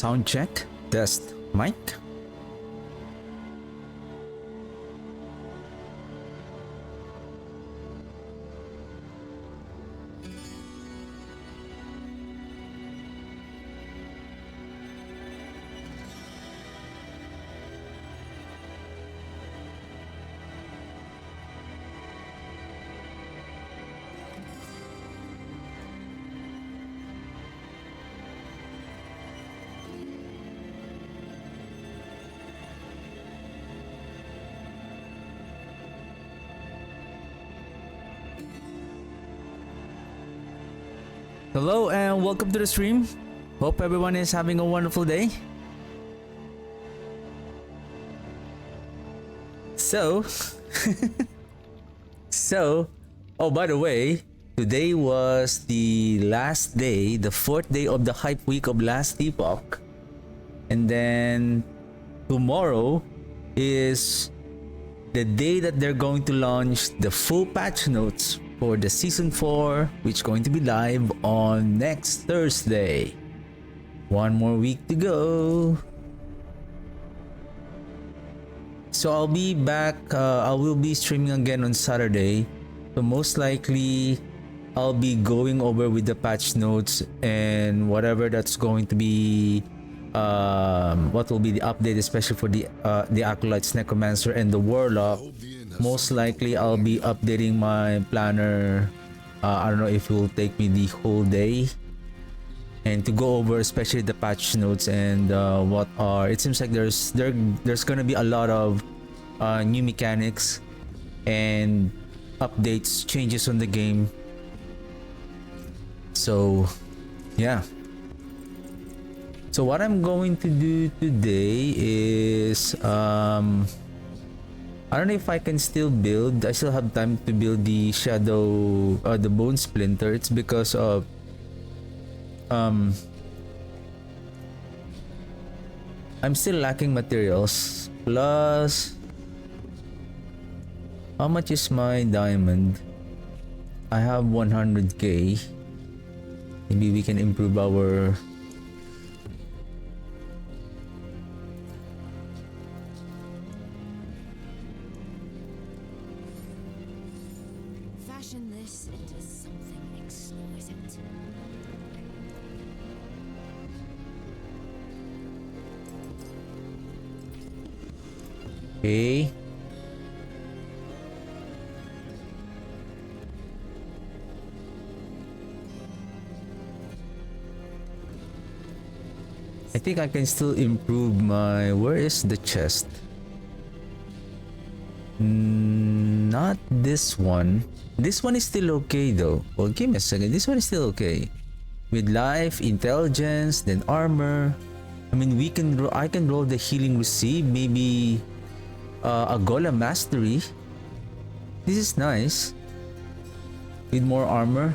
Sound check. Test mic. Hello and welcome to the stream. Hope everyone is having a wonderful day. So, oh, by the way, today was the last day, the 4th day of the hype week of Last Epoch. And then tomorrow is the day that they're going to launch the full patch notes for the Season 4, which is going to be live on next Thursday. One more week to go. So I'll be back, I will be streaming again on Saturday. So most likely, I'll be going over with the patch notes and whatever that's going to be, what will be the update, especially for the Acolytes, Necromancer, and the Warlock. Most likely, I'll be updating my planner. I don't know if it will take me the whole day. And to go over especially the patch notes and what are... It seems like there's gonna be a lot of new mechanics and updates, changes on the game. So, yeah. So what I'm going to do today is... I don't know if I can still build. I still have time to build the shadow, the bone splinter. It's because of I'm still lacking materials. Plus, how much is my diamond? I have 100k. Maybe we can improve our... This into something exquisite. Okay. I think I can still improve my... Where is the chest? Not this one. This one is still okay though. Well, give me a second. This one is still okay. With life, intelligence, then armor. I mean, I can roll the healing receive. Maybe a golem mastery. This is nice. With more armor.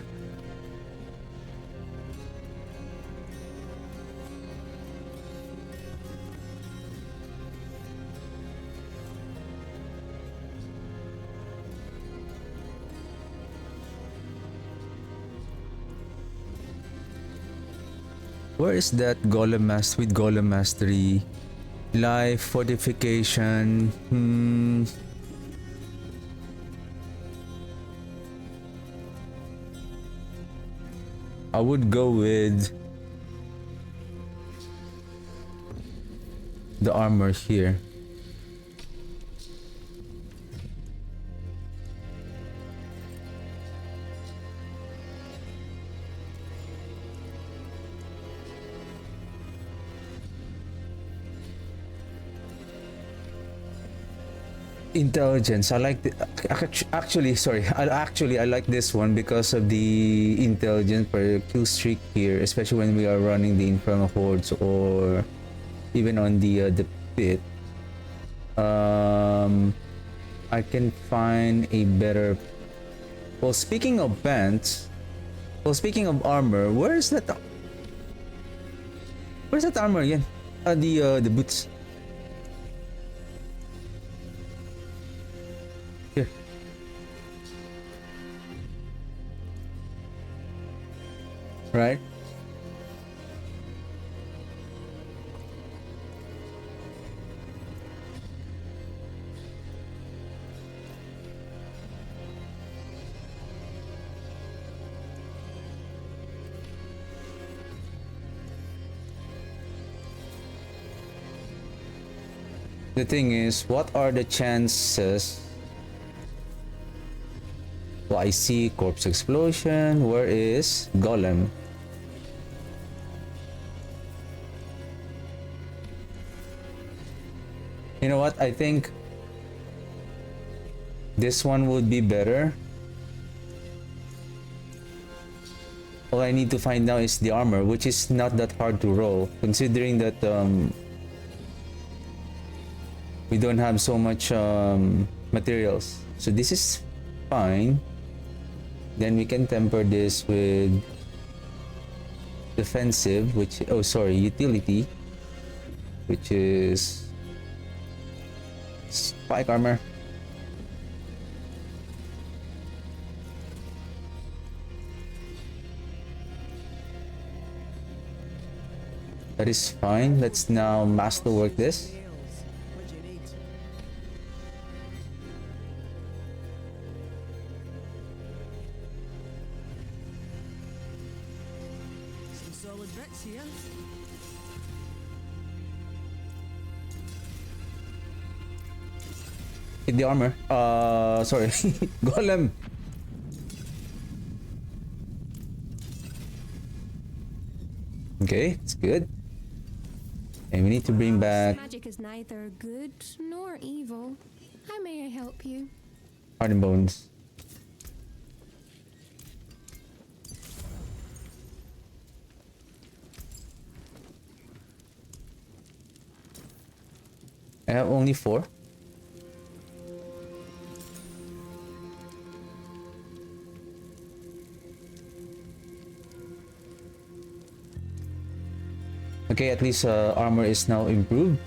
Where is that golem with golem mastery? Life, fortification. I would go with the armor here. Intelligence. I like the, I like this one because of the intelligence per kill streak here, especially when we are running the Infernal Hordes or even on the pit. I can find a better... Well, speaking of pants, speaking of armor, where's that armor again? The boots. Here. Right? The thing is, what are the chances? Well, I see corpse explosion. Where is golem? You know what? I think this one would be better. All I need to find now is the armor, which is not that hard to roll, considering that we don't have so much materials. So this is fine. Then we can temper this with defensive, which utility, which is spike armor. That is fine. Let's now masterwork this. Some solid bits here. Hit the armor. Sorry. Golem. Okay, it's good. And we need to bring back Magic is neither good nor evil. How may I help you? heart and bones. I have only 4. Okay, at least armor is now improved.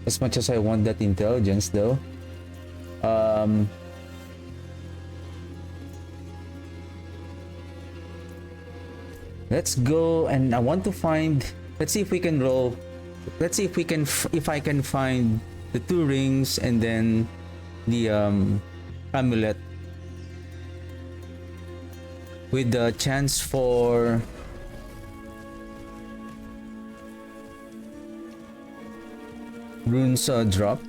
As much as I want that intelligence though. Let's go, and I want to find, let's see if we can roll. Let's see if we can if I can find the 2 rings and then the amulet with the chance for runes drop.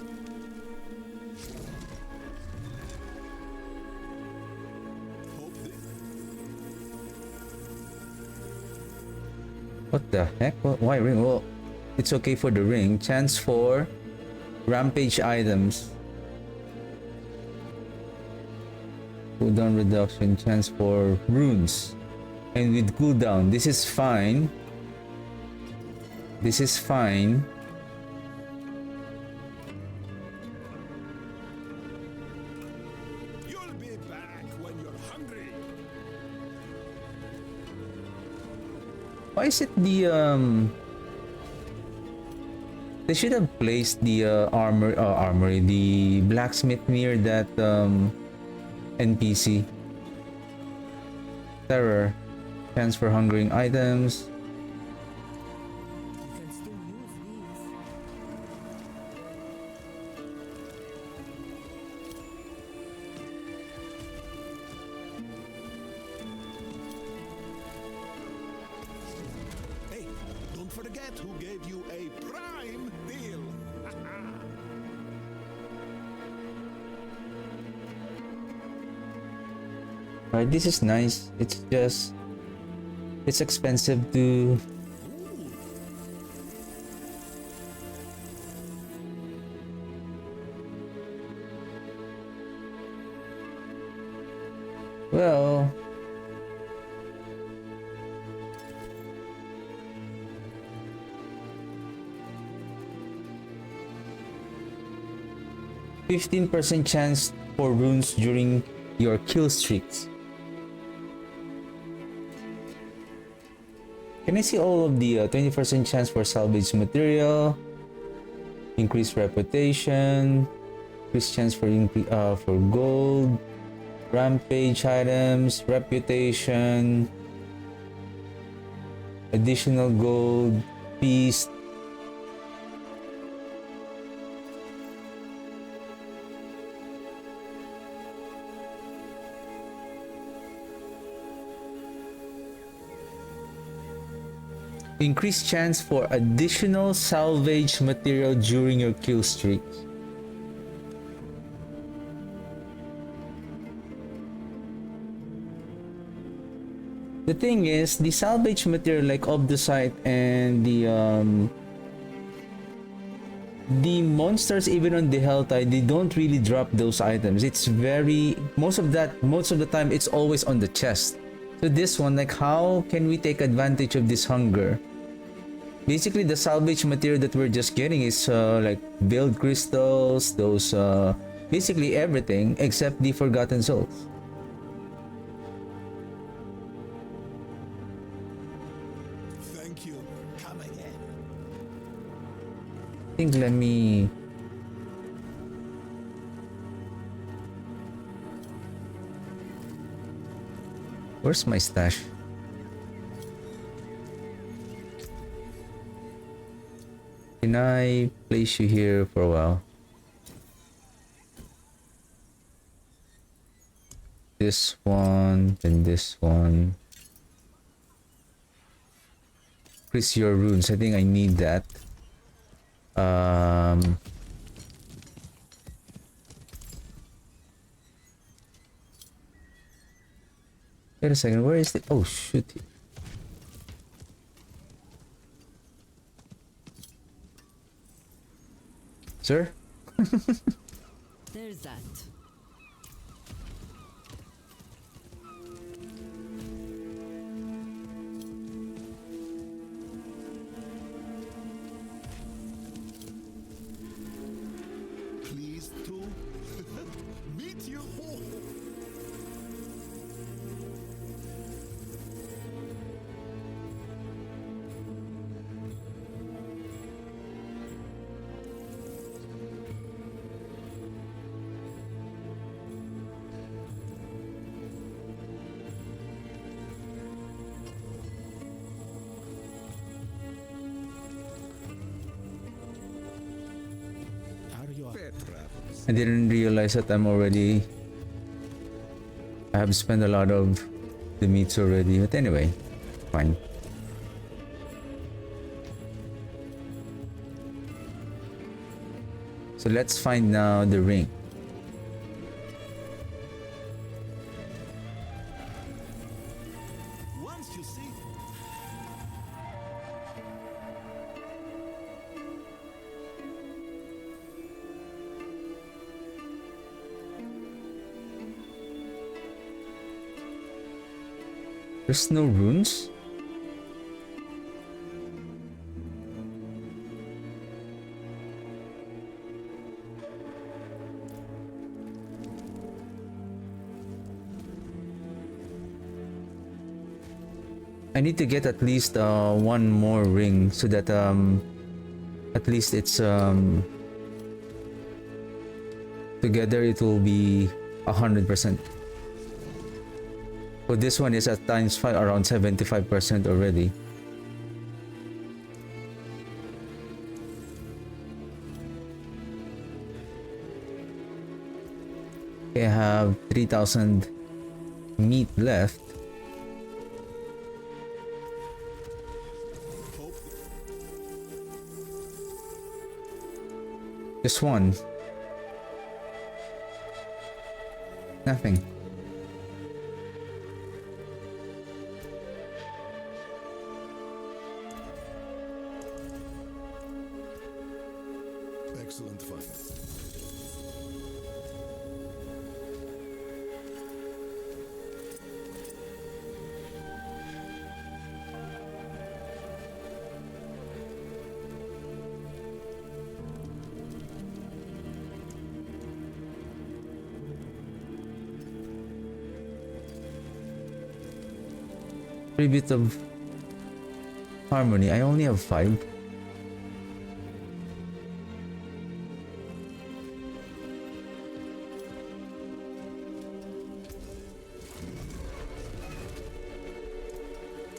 What the heck? Why ring? Well, it's okay for the ring. Chance for rampage items. Cooldown reduction. Chance for runes. And with cooldown. This is fine. This is fine. You'll be back when you're hungry. Why is it the they should have placed the armory, the blacksmith near that NPC. Terror. Chance for hungering items. You can still use these. Hey, don't forget who gave you a prime deal. Alright, this is nice. It's just it's expensive to well 15% chance for runes during your kill streaks. Can I see all of the 20% chance for salvage material, increased reputation, increased chance for gold, rampage items, reputation, additional gold, feast. Increase chance for additional salvage material during your kill streak. The thing is, the salvage material like Obdusite and the monsters, even on the Helltide, they don't really drop those items. It's very most of the time it's always on the chest. So this one, like, how can we take advantage of this hunger? Basically, the salvage material that we're just getting is like build crystals, those basically everything except the Forgotten Souls. Thank you. Come again. I think let me. Where's my stash? Can I place you here for a while? This one and this one. Increase your runes. I think I need that. Wait a second. Where is the? Oh shoot! Sir? There's that. Pleased to meet you. I didn't realize that I have spent a lot of the meats already, but anyway, fine. So let's find now the ring. Once you see There's no runes? I need to get at least one more ring so that at least it's together it will be 100%. So this one is at times 5 around 75% already. I have 3,000 meat left. Just one. Nothing. excellent find. Bit of harmony. I only have 5.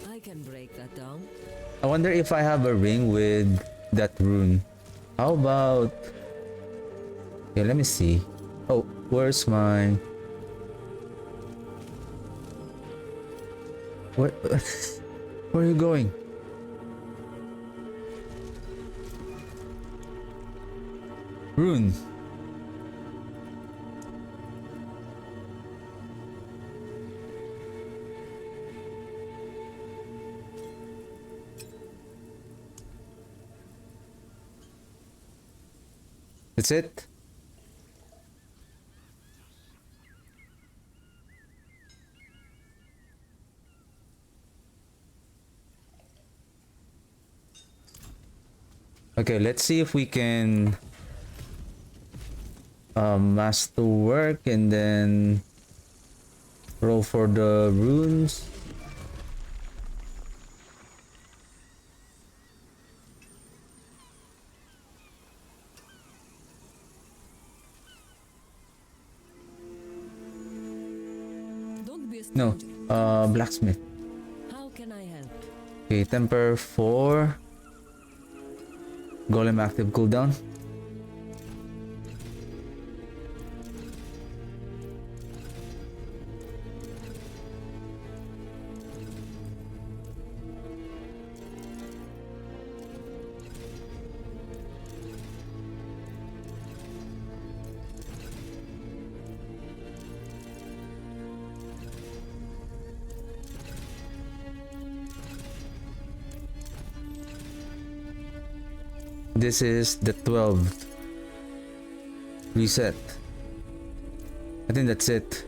I can break that down. I wonder if I have a ring with that rune. How about... Yeah, let me see. Oh, where's my... Where are you going? Rune. That's it? Okay, let's see if we can master work and then roll for the runes. Don't be a No, stranger. blacksmith. How can I help? Okay, temper 4. Golem active cooldown. This is the 12th reset. I think that's it.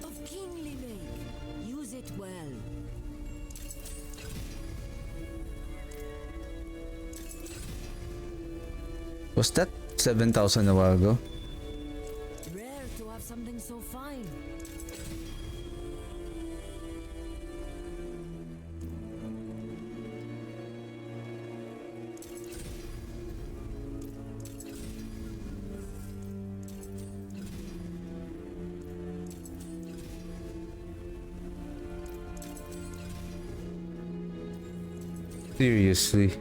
Of kingly make. Use it well. Was that 7,000 a while ago? Rare to have something so fine. Seriously.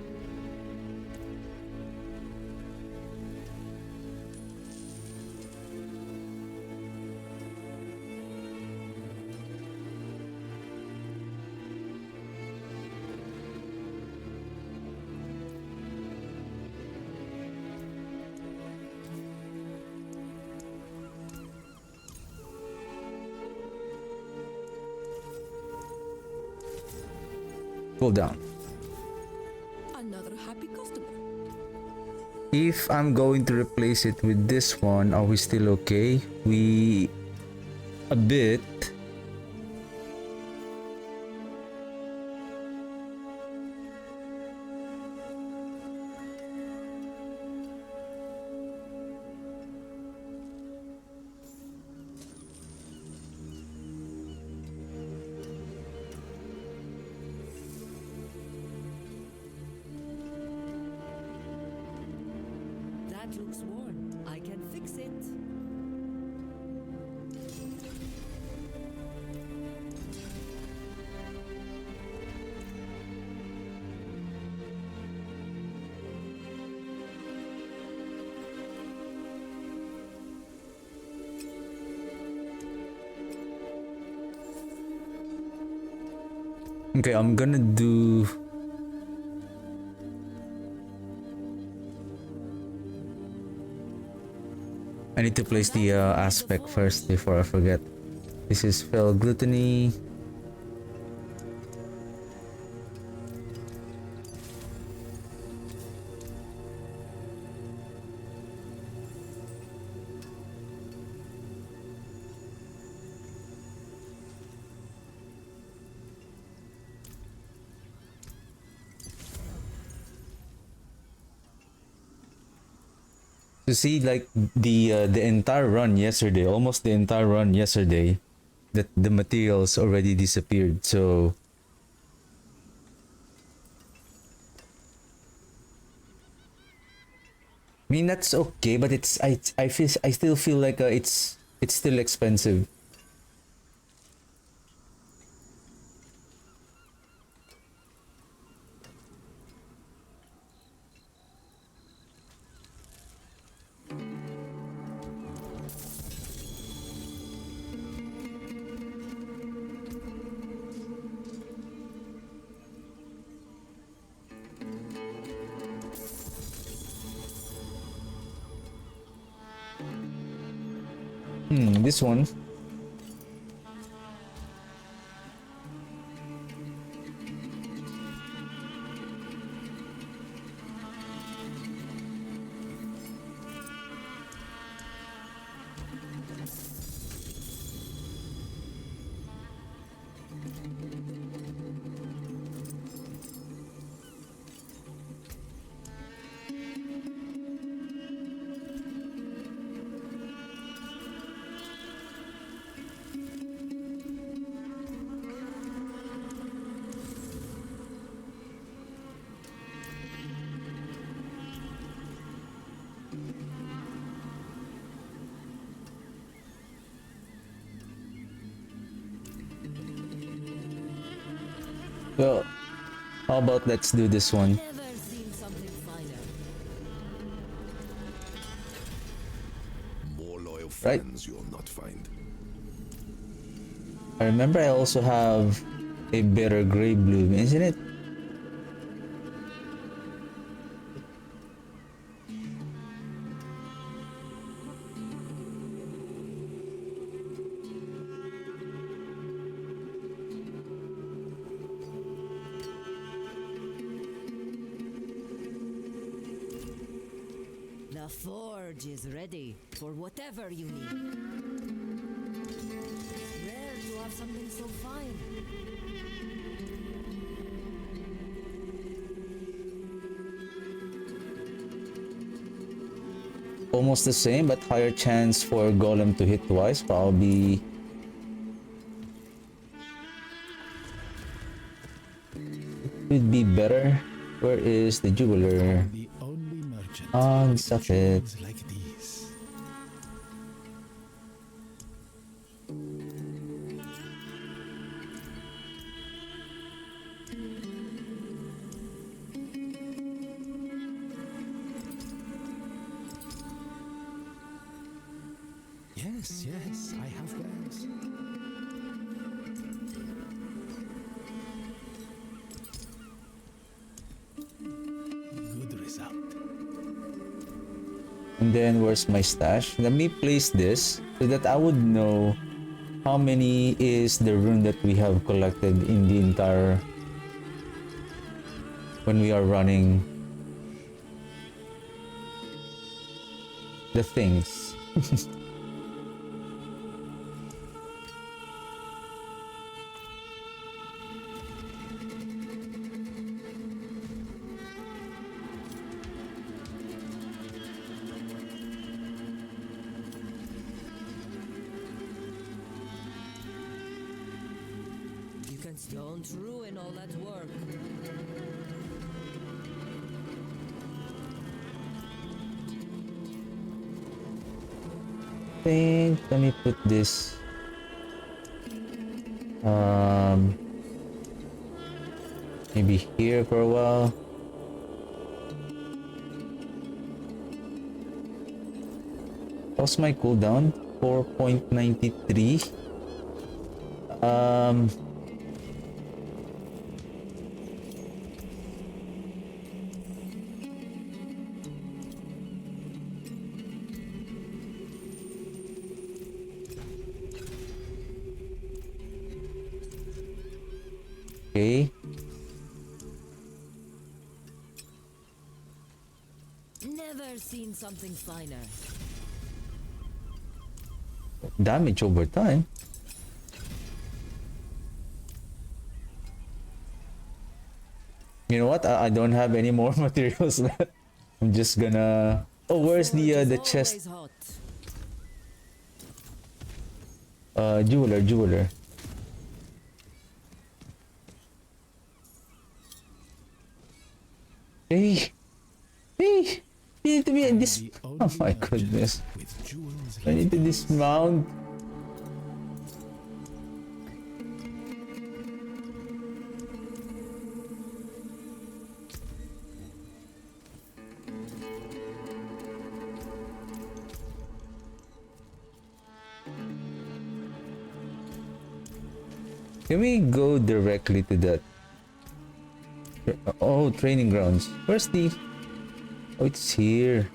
Cool down. Another happy customer. If I'm going to replace it with this one, are we still okay? We... a bit. That looks worn. I can fix it. Okay, I'm gonna do... I need to place the aspect first before I forget. This is fell gluttony. To see like the entire run yesterday, almost the entire run yesterday, that the materials already disappeared. So I mean that's okay, but it's I still feel like it's still expensive. This one. Well, how about let's do this one? Never seen something finer. More loyal Right. friends you'll not find. I remember I also have a bitter gray bloom, isn't it? The forge is ready for whatever you need. Rare to have something so fine. Almost the same, but higher chance for Golem to hit twice. Probably. Would be better. Where is the jeweler? The only merchant On Safed. like these. Yes, I have wares. Good result. And then where's my stash? Let me place this so that I would know how many is the rune that we have collected in the entire when we are running the things. You can don't ruin all that work. Think let me put this maybe here for a while. What's my cooldown? 4.93. Okay. Never seen something finer. Damage over time. You know what? I don't have any more materials left. I'm just gonna. Oh, where's the chest? Always hot. Jeweler. Hey, you need to be in this. The Oh only my merchant goodness! with jewels I like need to these. dismount. Can we go directly to that? Oh, training grounds. Where's the... Oh, it's here.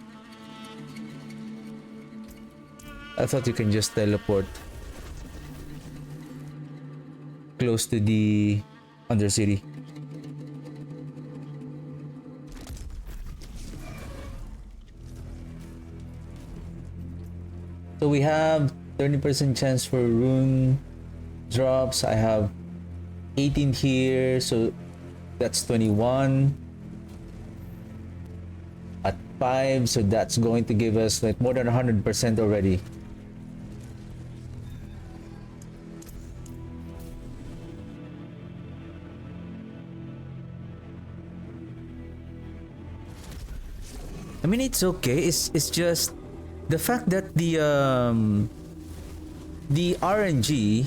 I thought you can just teleport close to the Undercity. So we have 30% chance for rune drops. I have 18 here, so that's 21 at 5, so that's going to give us like more than 100% already. I mean, it's okay. It's just the fact that the RNG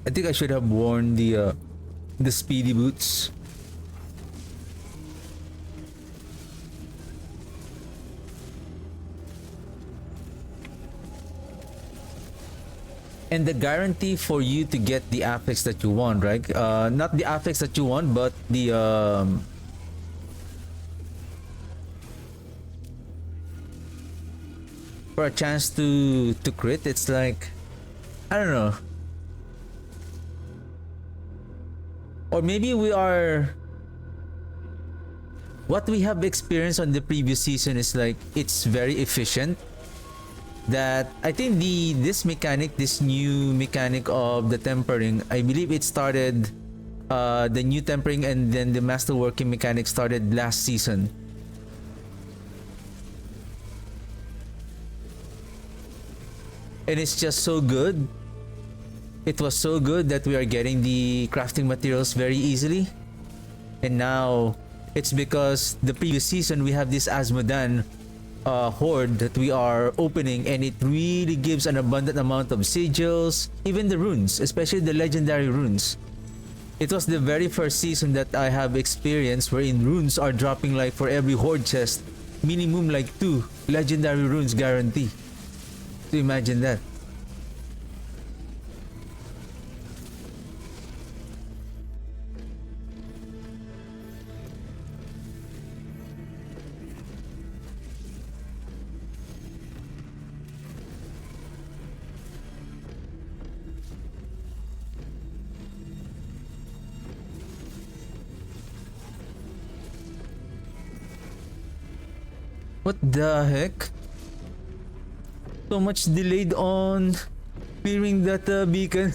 I think I should have worn the speedy boots. And the guarantee for you to get the affix that you want, right? Not the affix that you want, but the for a chance to crit. It's like, I don't know. Or maybe we are, what we have experienced on the previous season is like it's very efficient. That I think this new mechanic of the tempering, I believe it started the new tempering and then the masterworking mechanic started last season. And it's just so good. It was so good that we are getting the crafting materials very easily. And now it's because the previous season we have this Asmodan horde that we are opening, and it really gives an abundant amount of sigils, even the runes, especially the legendary runes. It was the very first season that I have experienced wherein runes are dropping like for every horde chest, minimum like 2 legendary runes guarantee. So imagine that. What the heck? So much delayed on clearing that beacon.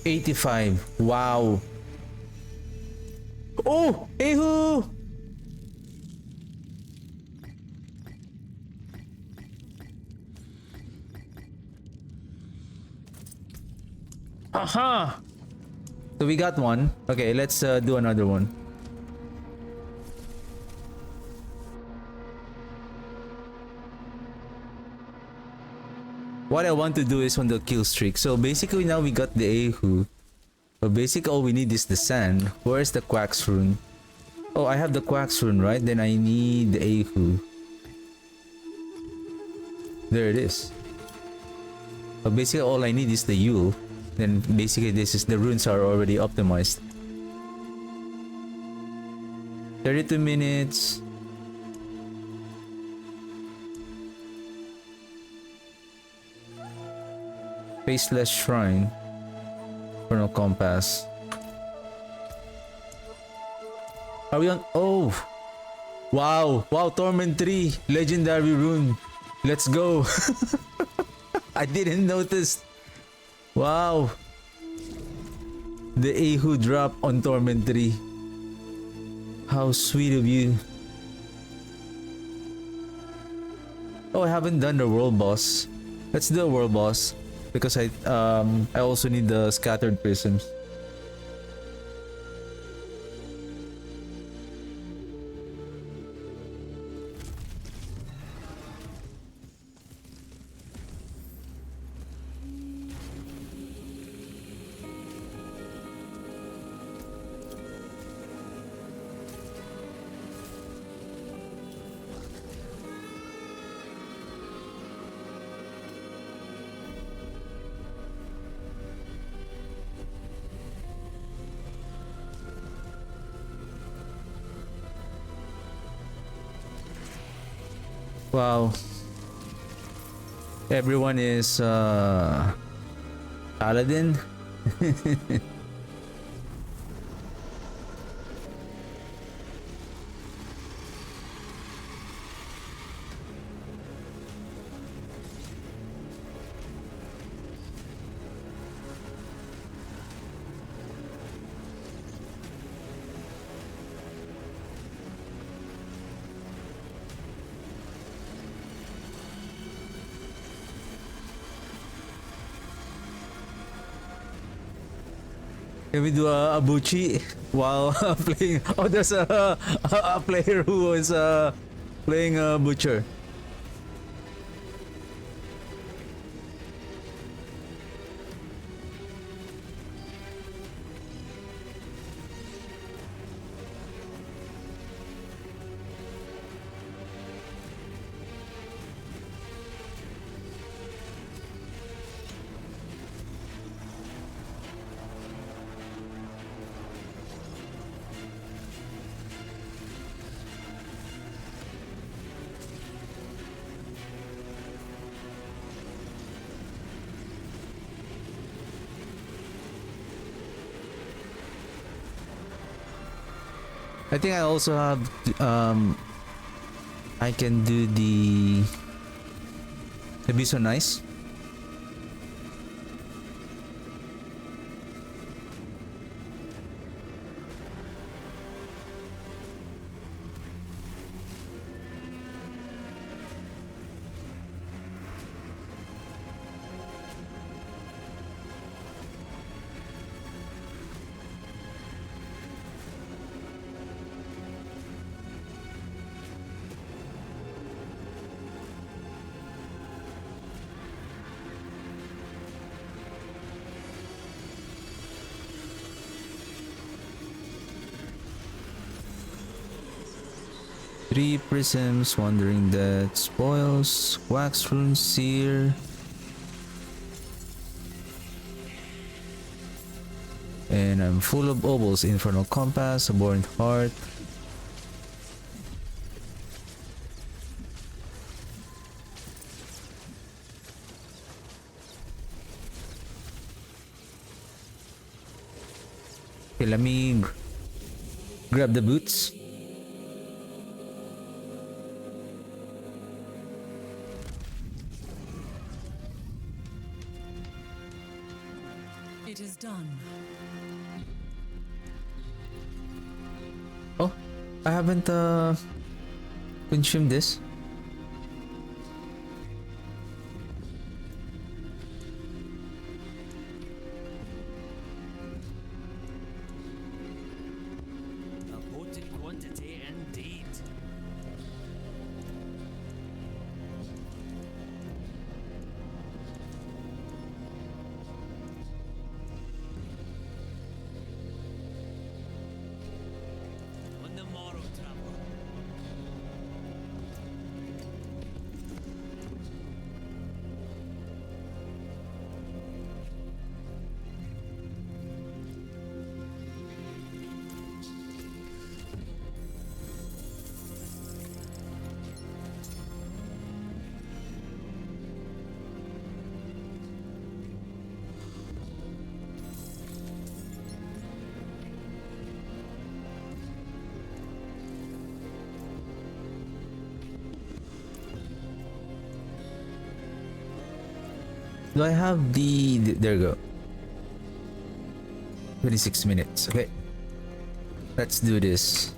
$85. Wow. Oh, Ehu! Aha! So we got one. Okay, let's do another one. What I want to do is on the kill streak. So basically now we got the Ehu. So basically all we need is the sand. Where's the Quax rune? Oh, I have the Quax rune, right? Then I need the Ehu. There it is. So basically all I need is the Yule. Then basically this is the runes are already optimized. 32 minutes. Faceless Shrine. Chrono Compass. Are we on? Oh! Wow! Wow! Torment 3! Legendary rune! Let's go! I didn't notice! Wow! The Ehu drop on Torment 3. How sweet of you. Oh, I haven't done the world boss. Let's do a world boss. Because I also need the scattered prisms. Wow. Everyone is Paladin. Can we do a Abuchi while playing? Oh, there's a player who is playing a butcher. I think I also have I can do the be so nice. Three prisms, wandering death, spoils, wax rune, seer. And I'm full of obols, infernal compass, abhorrent heart. Okay, let me grab the boots. It is done. Oh, I haven't consumed this. A potent quantity indeed. On the morrow, traveler. Do I have there we go. 26 minutes. Okay. Let's do this.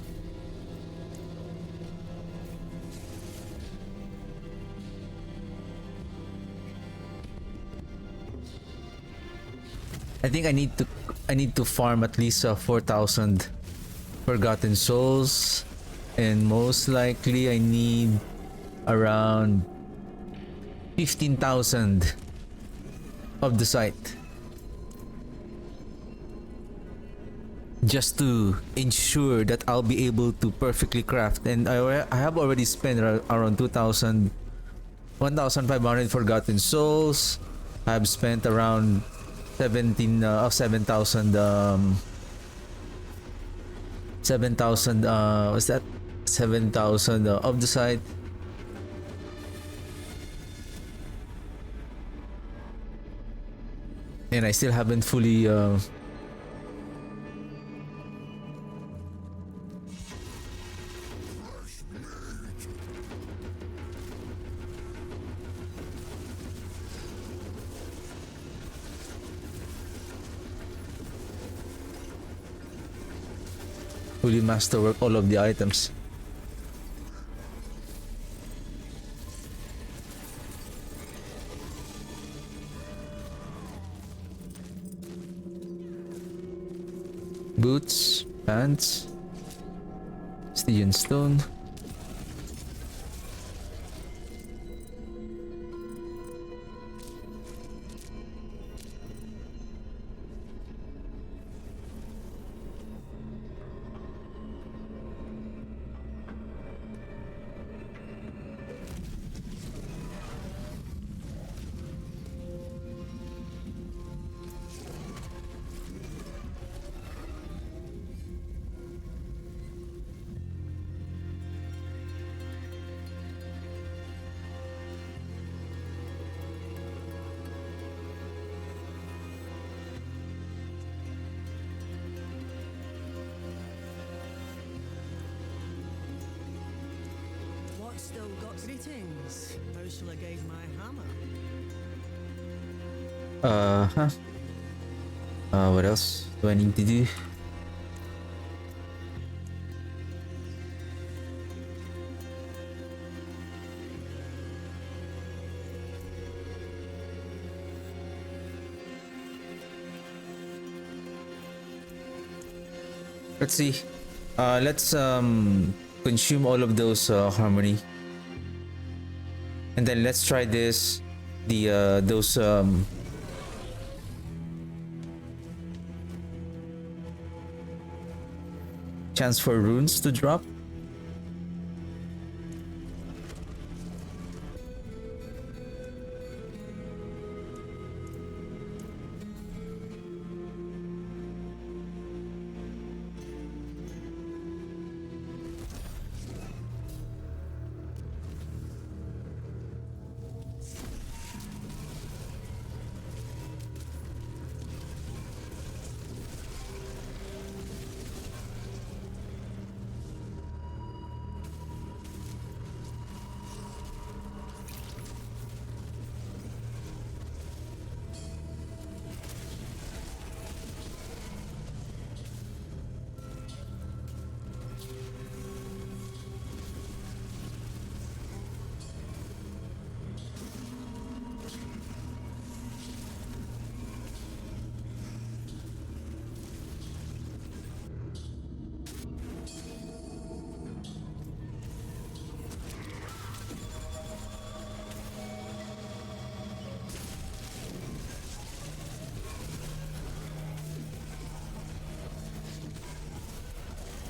I think I need to farm at least 4,000 forgotten souls, and most likely I need around 15,000 of the site, just to ensure that I'll be able to perfectly craft. And I have already spent around 1,500 forgotten souls. I've spent around 7,000 7,000 what's that, 7,000 of the site. And I still haven't fully masterwork all of the items. Boots, pants, Stygian stone. What still got greetings? How shall I guide my hammer? Huh. What else do I need to do? Let's see. Let's consume all of those harmony, and then let's try this. The those chance for runes to drop.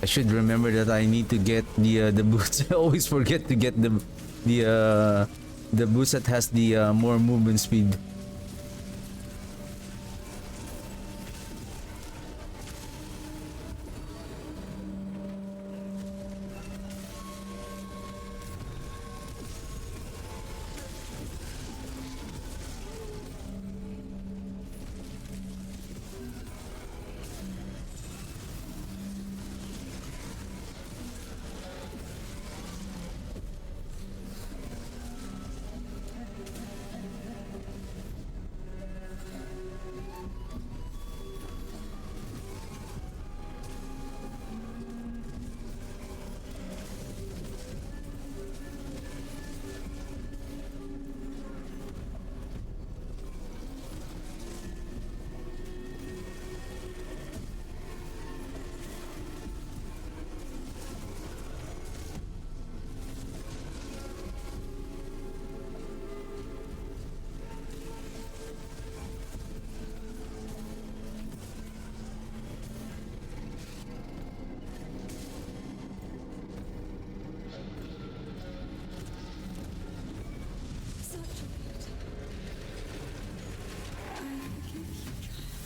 I should remember that I need to get the boots. I always forget to get the boots that has the more movement speed.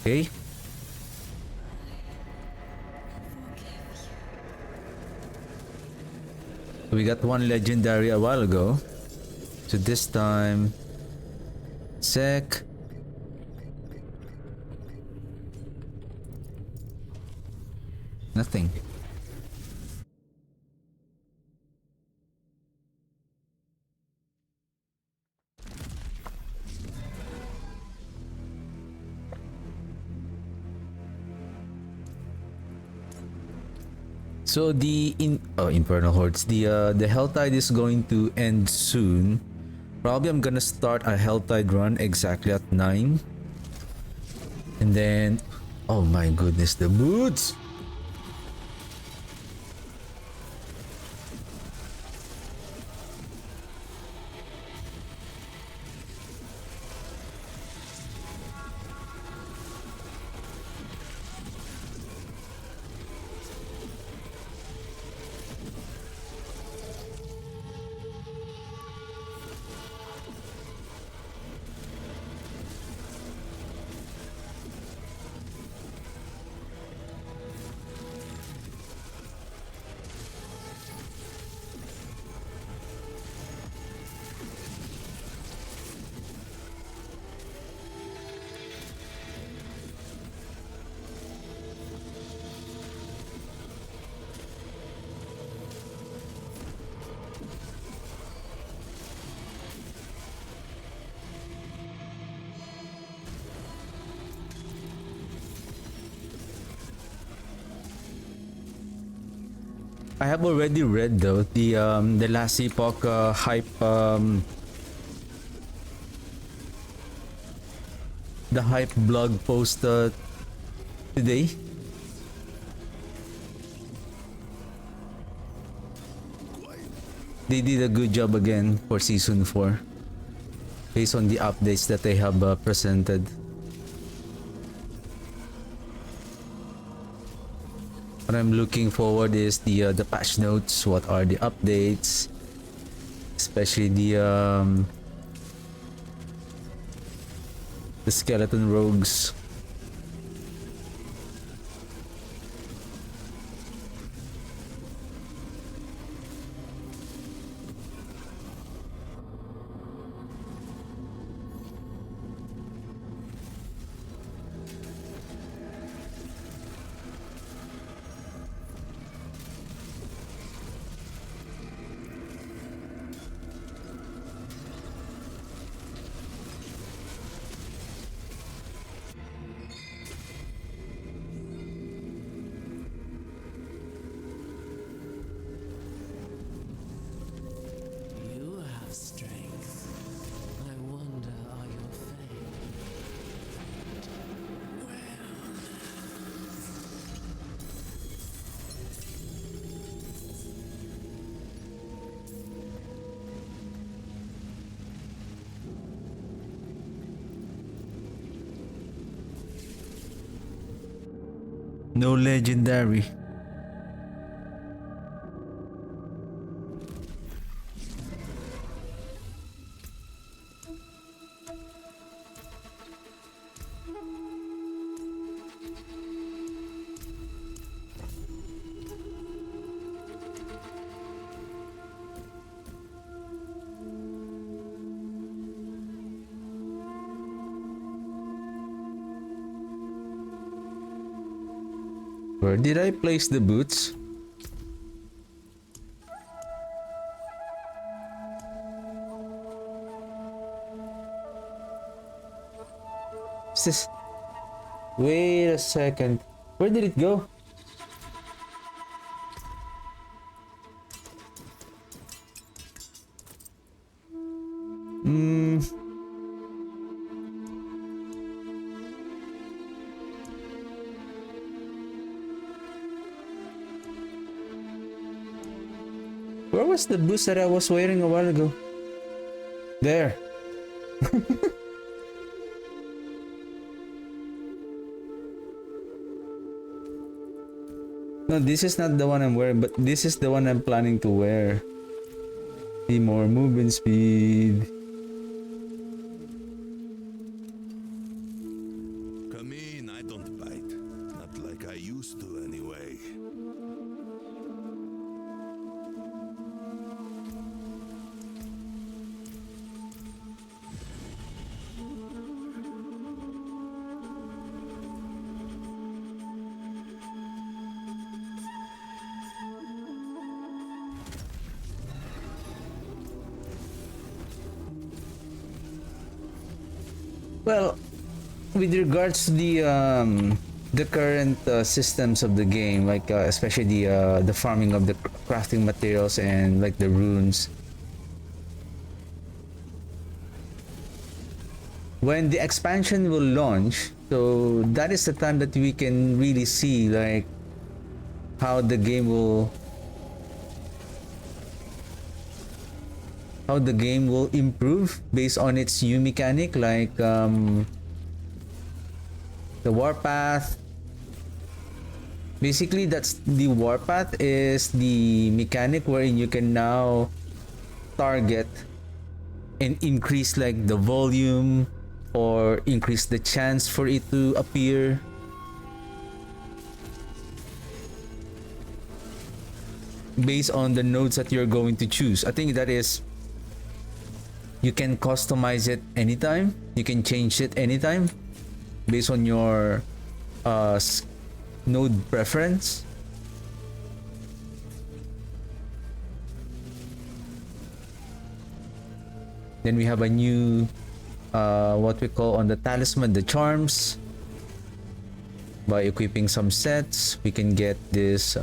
Okay. We got one legendary a while ago. So this time... Sec. Nothing. So the Infernal Hordes, the Helltide is going to end soon. Probably I'm gonna start a Helltide run exactly at 9. And then, oh my goodness, the boots! I have already read though the last epoch hype the hype blog post today. They did a good job again for season 4 based on the updates that they have presented. What I'm looking forward is the patch notes. What are the updates, especially the skeleton rogues. You have strength. I wonder, are your fame? No legendary. Where did I place the boots? What's this? Wait a second. Where did it go? Where was the boots that I was wearing a while ago? There. No, this is not the one I'm wearing, but this is the one I'm planning to wear. See more movement speed. Come in, I don't bite. Not like I used to, anyway. Well, with regards to the current systems of the game, like especially the farming of the crafting materials and like the runes, when the expansion will launch, so that is the time that we can really see like how the game will improve based on its new mechanic, like the warpath. Basically, that's the warpath is the mechanic wherein you can now target and increase like the volume or increase the chance for it to appear. Based on the nodes that you're going to choose. I think that is, you can customize it anytime. You can change it anytime based on your node preference. Then we have a new what we call on the talisman, the charms. By equipping some sets, we can get this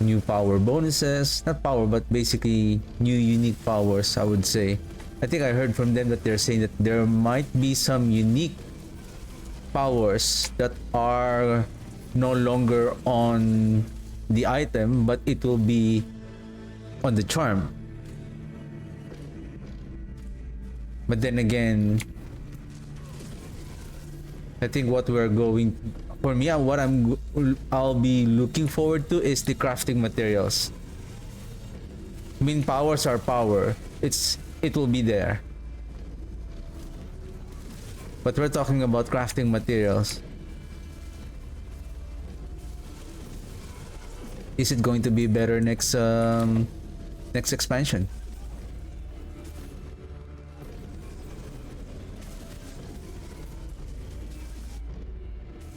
new power bonuses. Not power, but basically new unique powers, I would say. I think I heard from them that they're saying that there might be some unique powers that are no longer on the item, but it will be on the charm. But then again, I think what we're going, for me, what I'll be looking forward to is the crafting materials. I mean, powers are power. It will be there. But we're talking about crafting materials. Is it going to be better next expansion?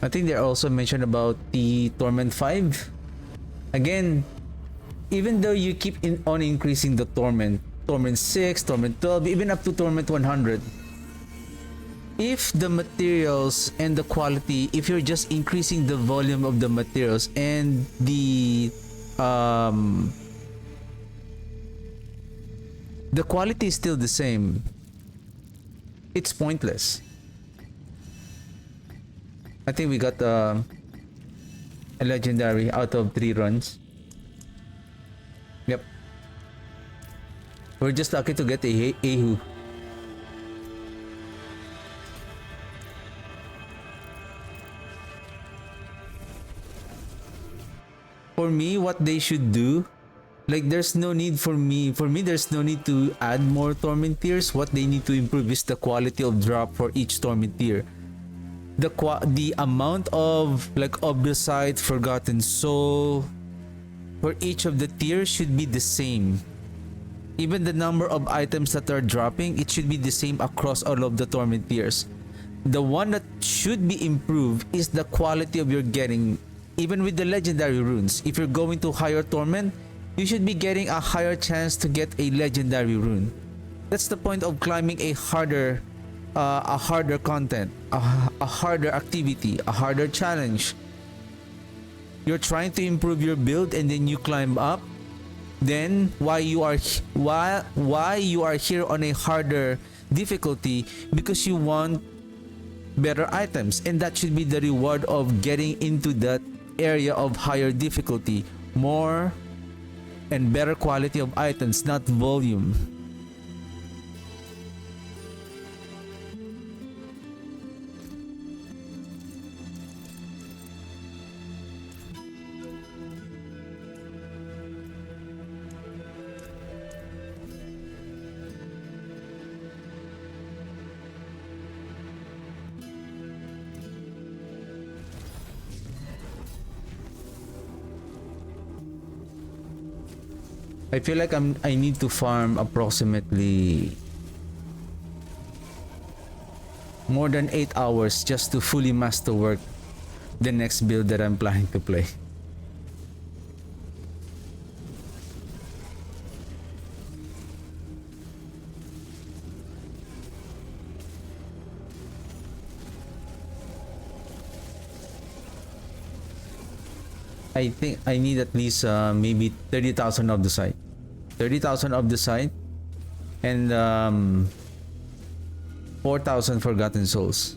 I think they also mentioned about the Torment 5. Again, even though you keep on increasing the Torment 6, Torment 12, even up to Torment 100, if the materials and the quality, if you're just increasing the volume of the materials and the quality is still the same, it's pointless. I think we got a legendary out of 3 runs. Yep. We're just lucky to get a Ahu. For me, what they should do, like there's no need for me there's no need to add more torment tiers. What they need to improve is the quality of drop for each torment tier. The amount of like Obrasight, Forgotten Soul for each of the tiers should be the same. Even the number of items that are dropping, it should be the same across all of the torment tiers. The one that should be improved is the quality of your getting. Even with the legendary runes, if you're going to higher torment, you should be getting a higher chance to get a legendary rune. That's the point of climbing a harder content, a harder activity, a harder challenge. You're trying to improve your build and then you climb up. Then why you are here on a harder difficulty? Because you want better items, and that should be the reward of getting into that area of higher difficulty. More and better quality of items, not volume. I feel like I need to farm approximately more than 8 hours just to fully master work the next build that I'm planning to play. I think I need at least maybe 30,000 of the site. 30,000 of the site and 4,000 forgotten souls.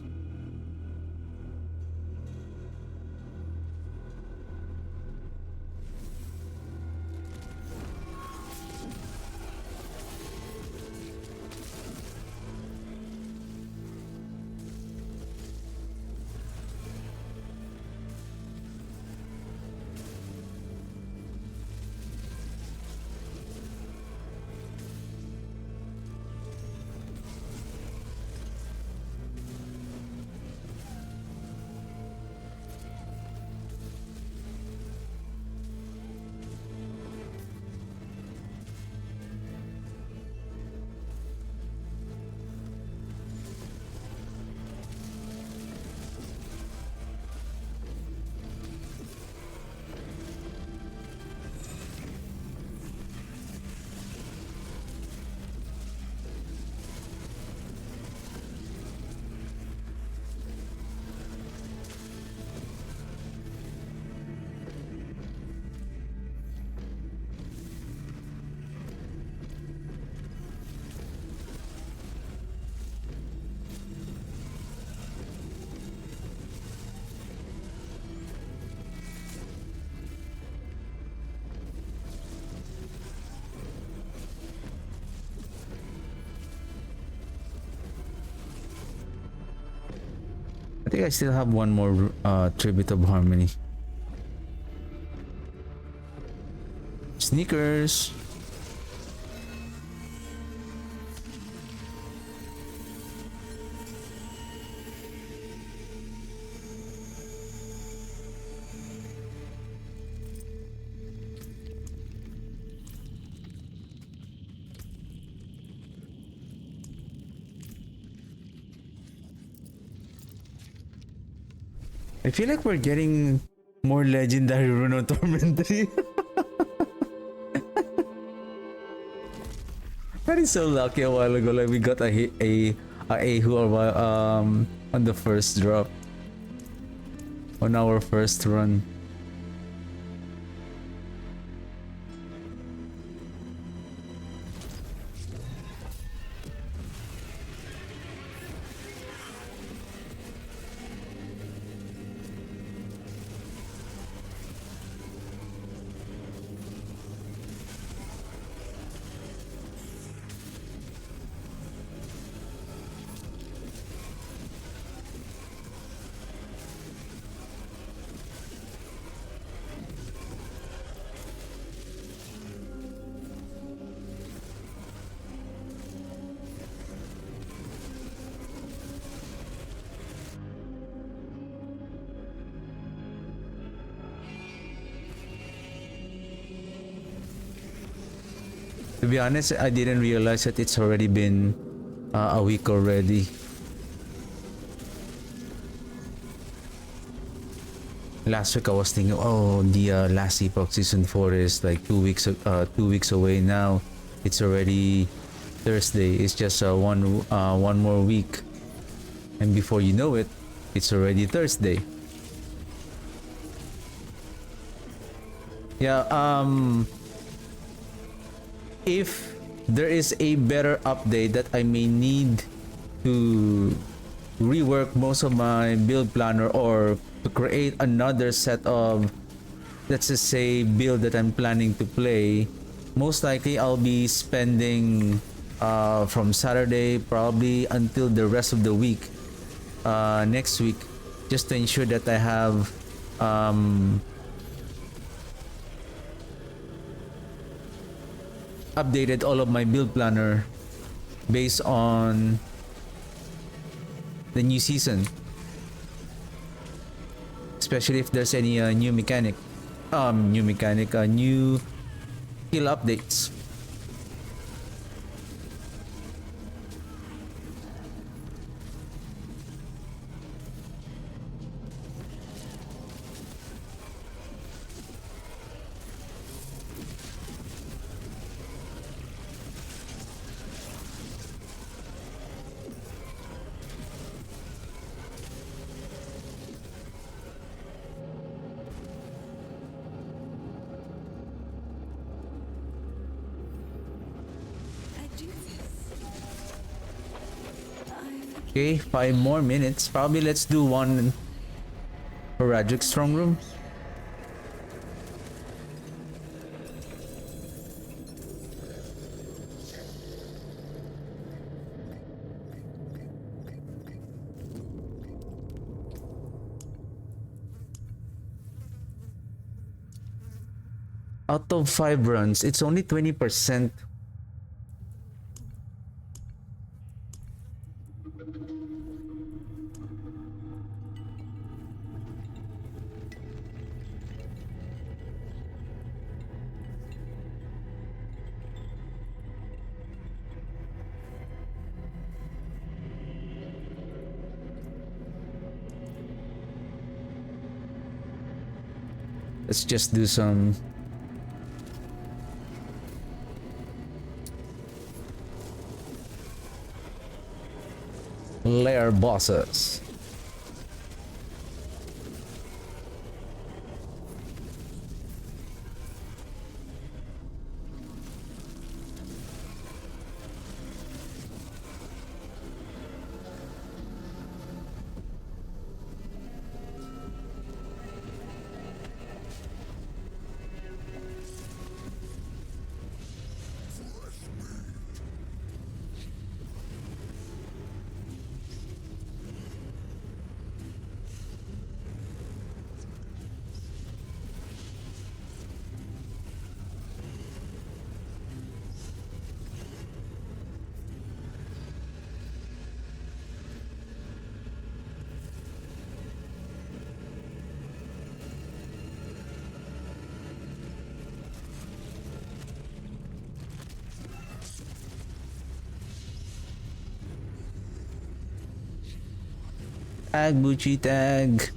I think I still have one more tribute of harmony. Sneakers. I feel like we're getting more legendary Rune of Tormentry. That is so lucky a while ago. Like we got a Ahu on the first drop. On our first run. To be honest, I didn't realize that it's already been a week already. Last week I was thinking, oh, the last Epoch Season 4 is like 2 weeks away now. It's already Thursday. It's just one more week, and before you know it, it's already Thursday. Yeah. If there is a better update that I may need to rework most of my build planner or to create another set of, let's just say, build that I'm planning to play, most likely I'll be spending from Saturday probably until the rest of the week next week, just to ensure that I have updated all of my build planner based on the new season, especially if there's any new skill updates. Okay, 5 more minutes. Probably let's do one for Radric's strong room. Out of 5 runs, it's only 20%. Let's just do some lair bosses. Tag, Bucci, tag.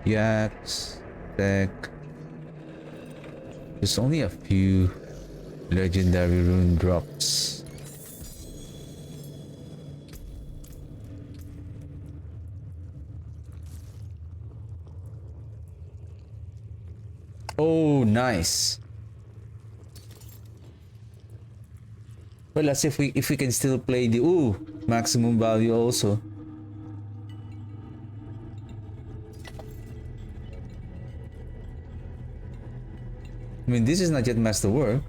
Yaks, tech. There's only a few legendary rune drops. Oh, nice. Well, let's see if we can still play the maximum value also. I mean, this is not yet masterwork.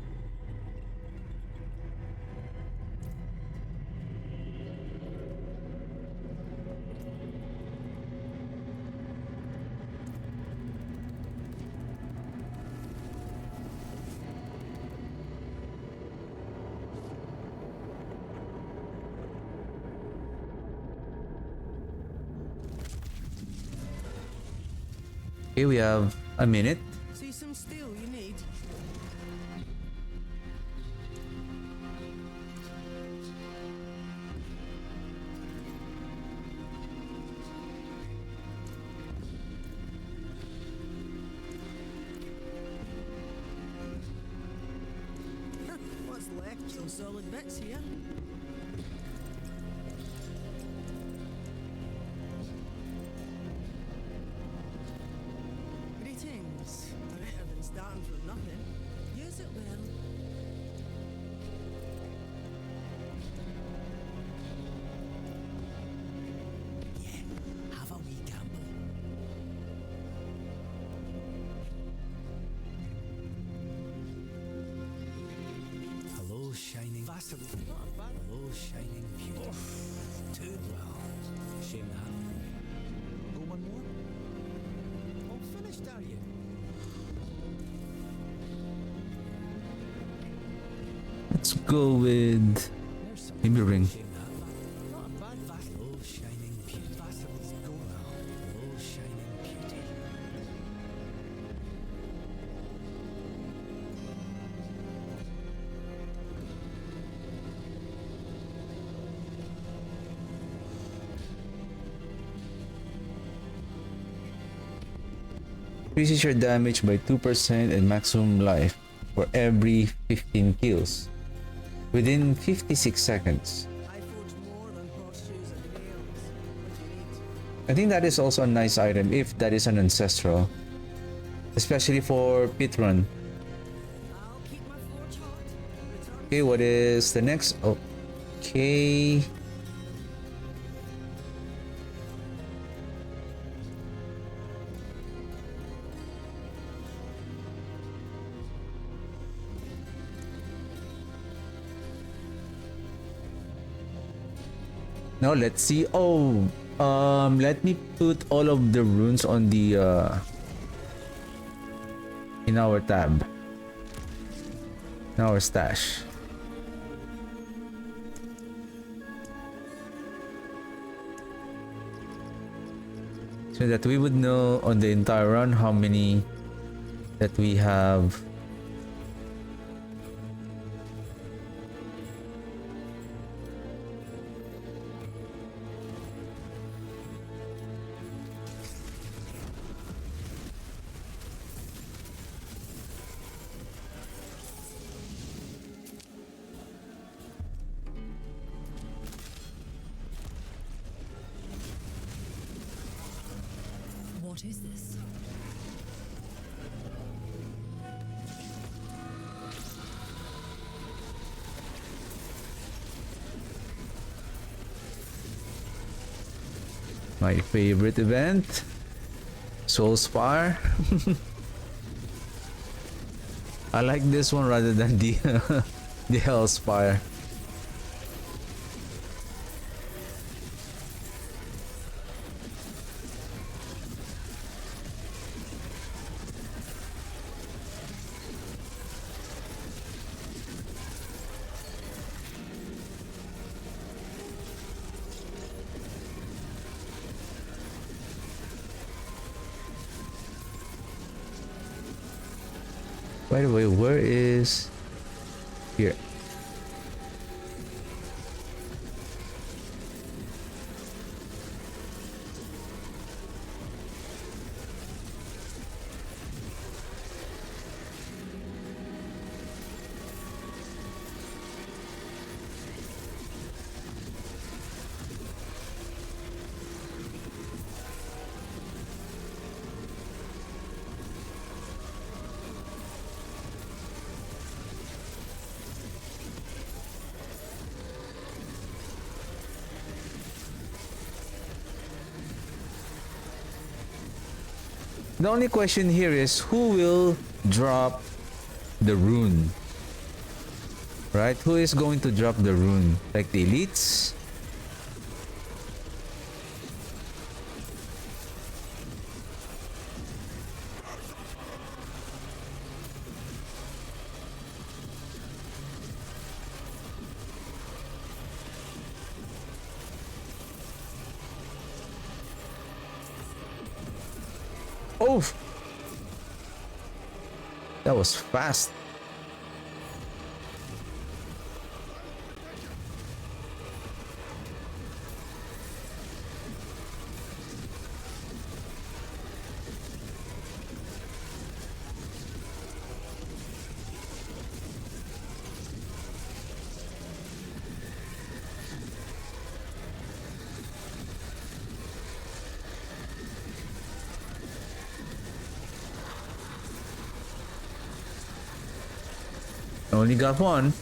Okay, we have a minute. See some steel you need? What's left? Some solid bits here. Greetings. Better than starting from nothing. Use it well. Yeah, have a wee gamble. Hello, shining Vaseline. Not bad. Hello, shining beauty. Too well. Shame to have. Go one more. All finished, are you? Let's go with There's some maybe ring. shame to have. Not a bad Vaseline. Hello, shining beauty. Vaseline's go well. Hello, shining beauty. Increases your damage by 2% and maximum life for every 15 kills within 56 seconds. I forge more than horseshoes and nails. What do you need? I think that is also a nice item if that is an ancestral, especially for pit run. I'll keep my forge hot. Return Okay, what is the next? Okay. Now let's see. Oh, let me put all of the runes on the in our tab, in our stash. So that we would know on the entire run how many that we have. What is this? My favorite event, Soul Spire. I like this one rather than the the Hellspire. By the way, where is here? The only question here is who will drop the rune? Right? Who is going to drop the rune? Like the elites? Oh! That was fast. Only got one.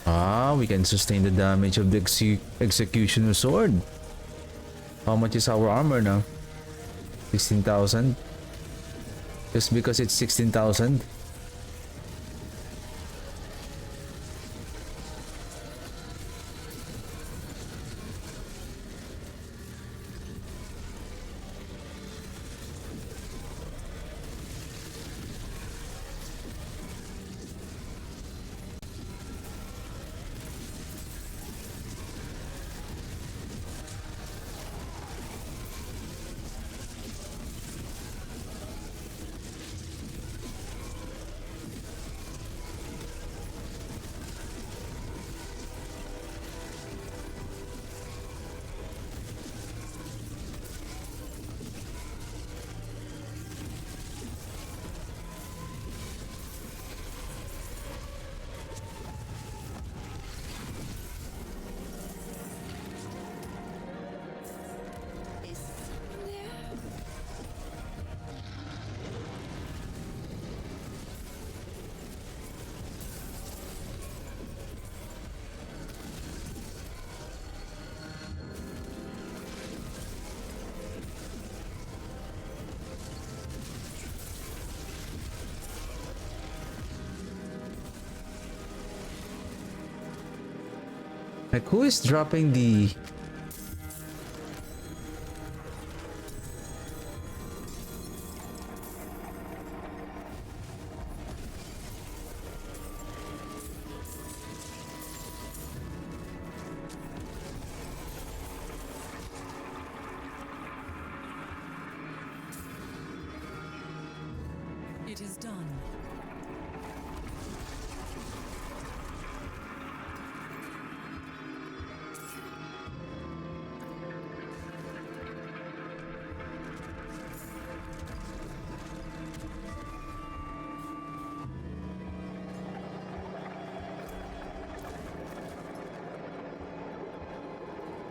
Ah, we can sustain the damage of the executioner sword. How much is our armor now? 16,000. Just because it's 16,000. Like, who is dropping the... It is done.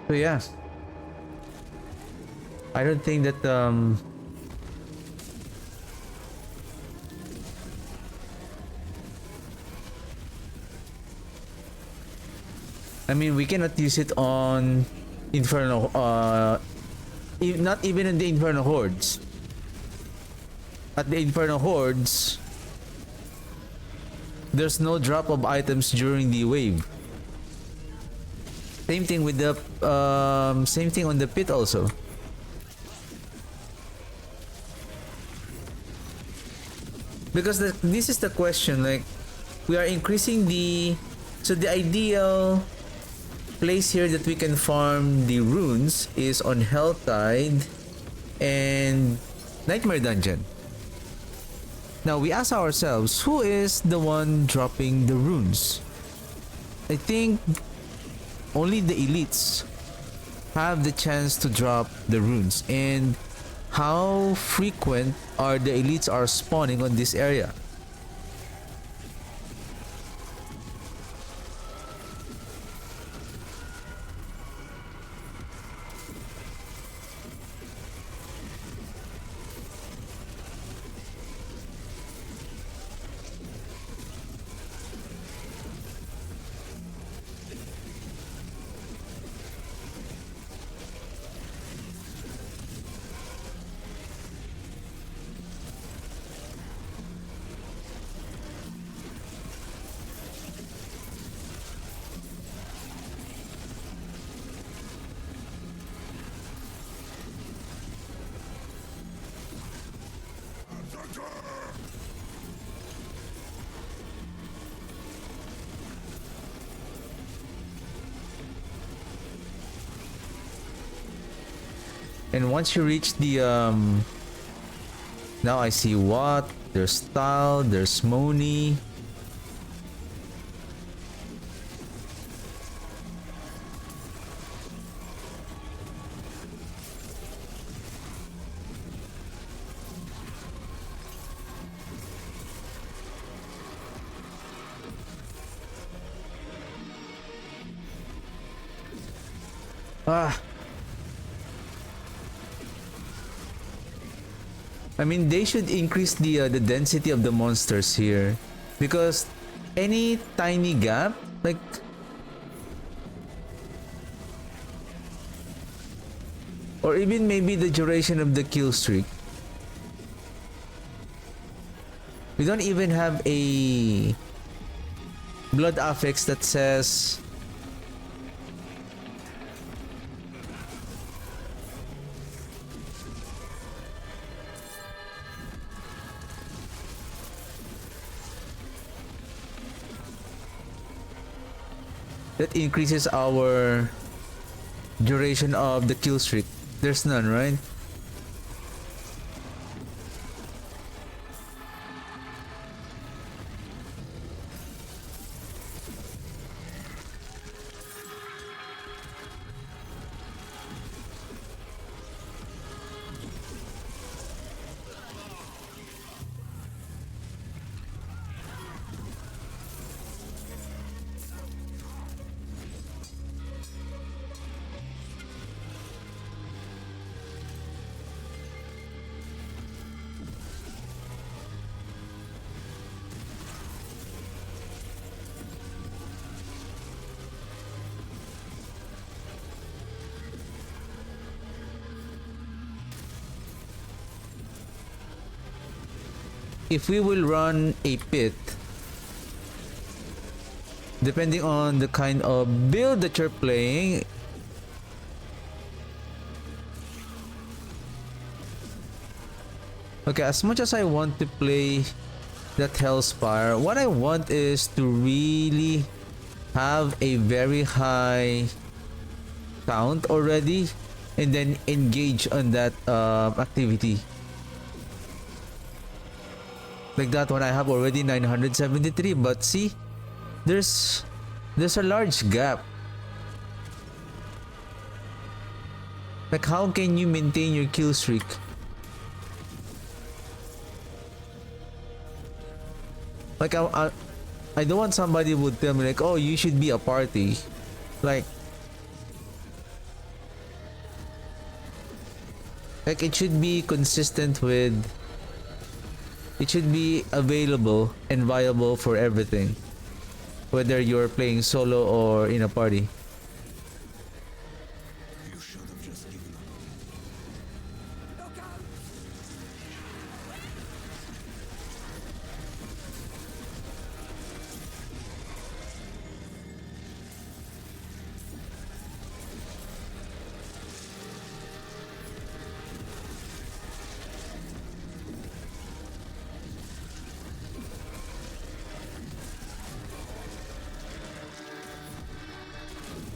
So yeah. I don't think that I mean, we cannot use it on Inferno, not even in the Inferno Hordes. At the Inferno Hordes, there's no drop of items during the wave. Same thing with the, same thing on the pit also. Because this is the question, like, we are increasing the, so the ideal place here that we can farm the runes is on Helltide and Nightmare Dungeon. Now we ask ourselves, who is the one dropping the runes? I think only the elites have the chance to drop the runes. And how frequent are the elites are spawning on this area? And once you reach the now I see what, there's Tal, there's Moni. I mean, they should increase the density of the monsters here, because any tiny gap, like, or even maybe the duration of the kill streak. We don't even have a blood affix that says that increases our duration of the kill streak. There's none, right? If we will run a pit, depending on the kind of build that you're playing. Okay, as much as I want to play that Hellspire, what I want is to really have a very high count already and then engage on that activity. Like that one, I have already 973, but see, there's a large gap. Like, how can you maintain your kill streak? Like, I don't want somebody would tell me like, oh, you should be a party. Like it should be consistent with, it should be available and viable for everything, whether you're playing solo or in a party. You should have just given up.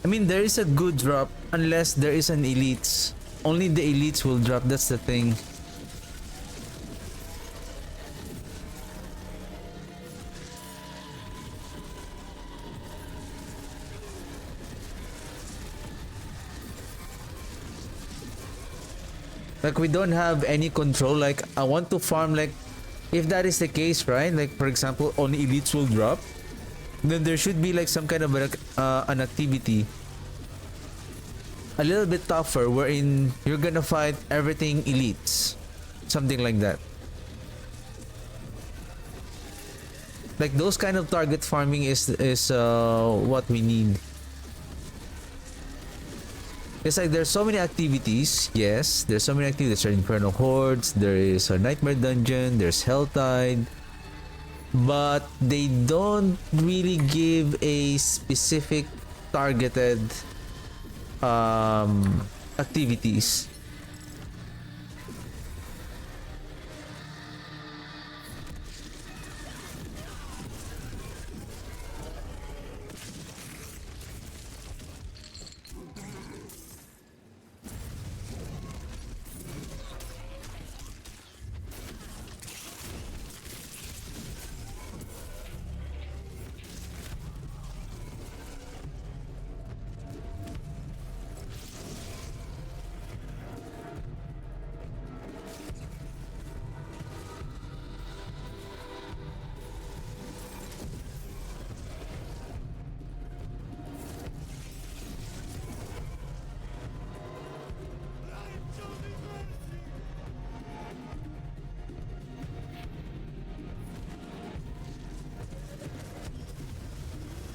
I mean, there is a good drop unless there is an elites. Only the elites will drop, that's the thing. Like, we don't have any control. Like, I want to farm, like, if that is the case, right? Like, for example, only elites will drop, then there should be like some kind of an activity a little bit tougher wherein you're gonna fight everything elites, something like that. Like, those kind of target farming is what we need. It's like there's so many activities. Yes, there's so many activities. There's Inferno Hordes, there is a Nightmare Dungeon, there's Helltide, but they don't really give a specific targeted activities.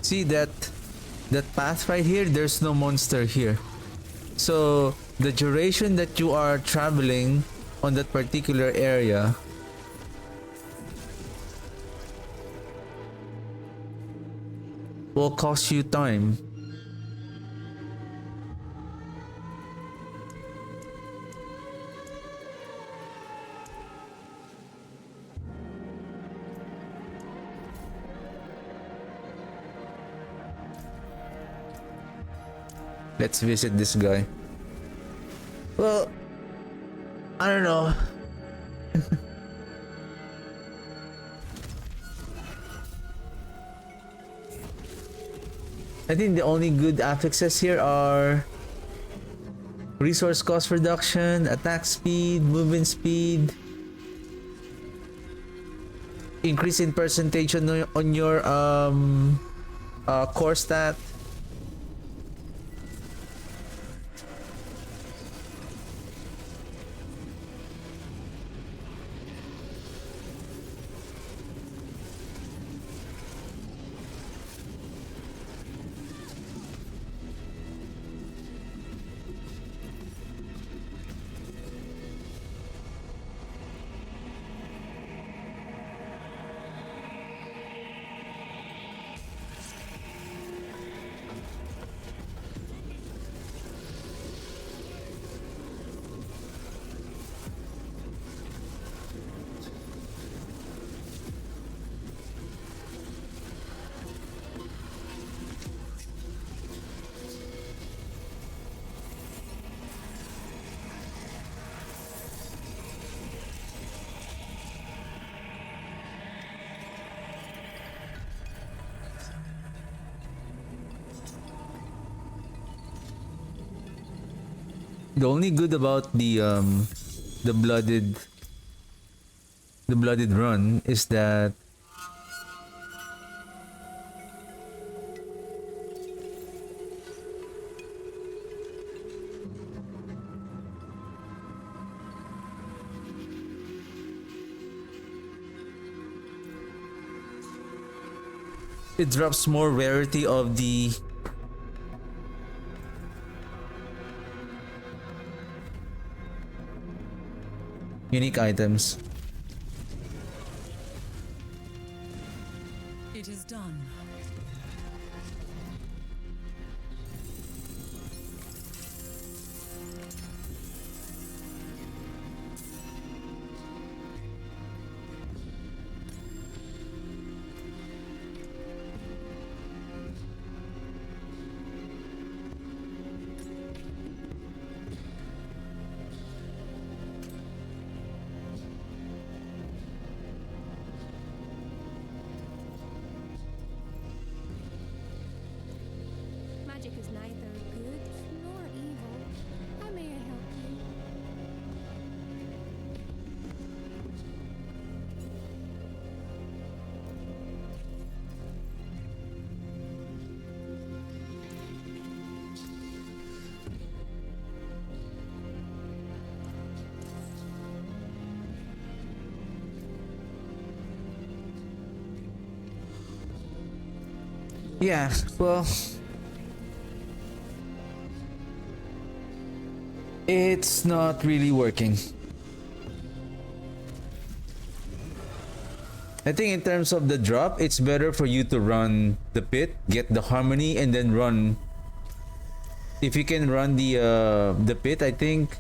See that path right here, there's no monster here. So the duration that you are traveling on that particular area will cost you time. Let's visit this guy. Well, I don't know. I think the only good affixes here are resource cost reduction, attack speed, movement speed, increase in percentage on your core stat. The only good about the bloodied run is that it drops more rarity of the unique items. It is done. Magic is neither good nor evil. How may I help you? Yeah, well, it's not really working. I think in terms of the drop, it's better for you to run the pit, get the harmony, and then run. If you can run the pit, I think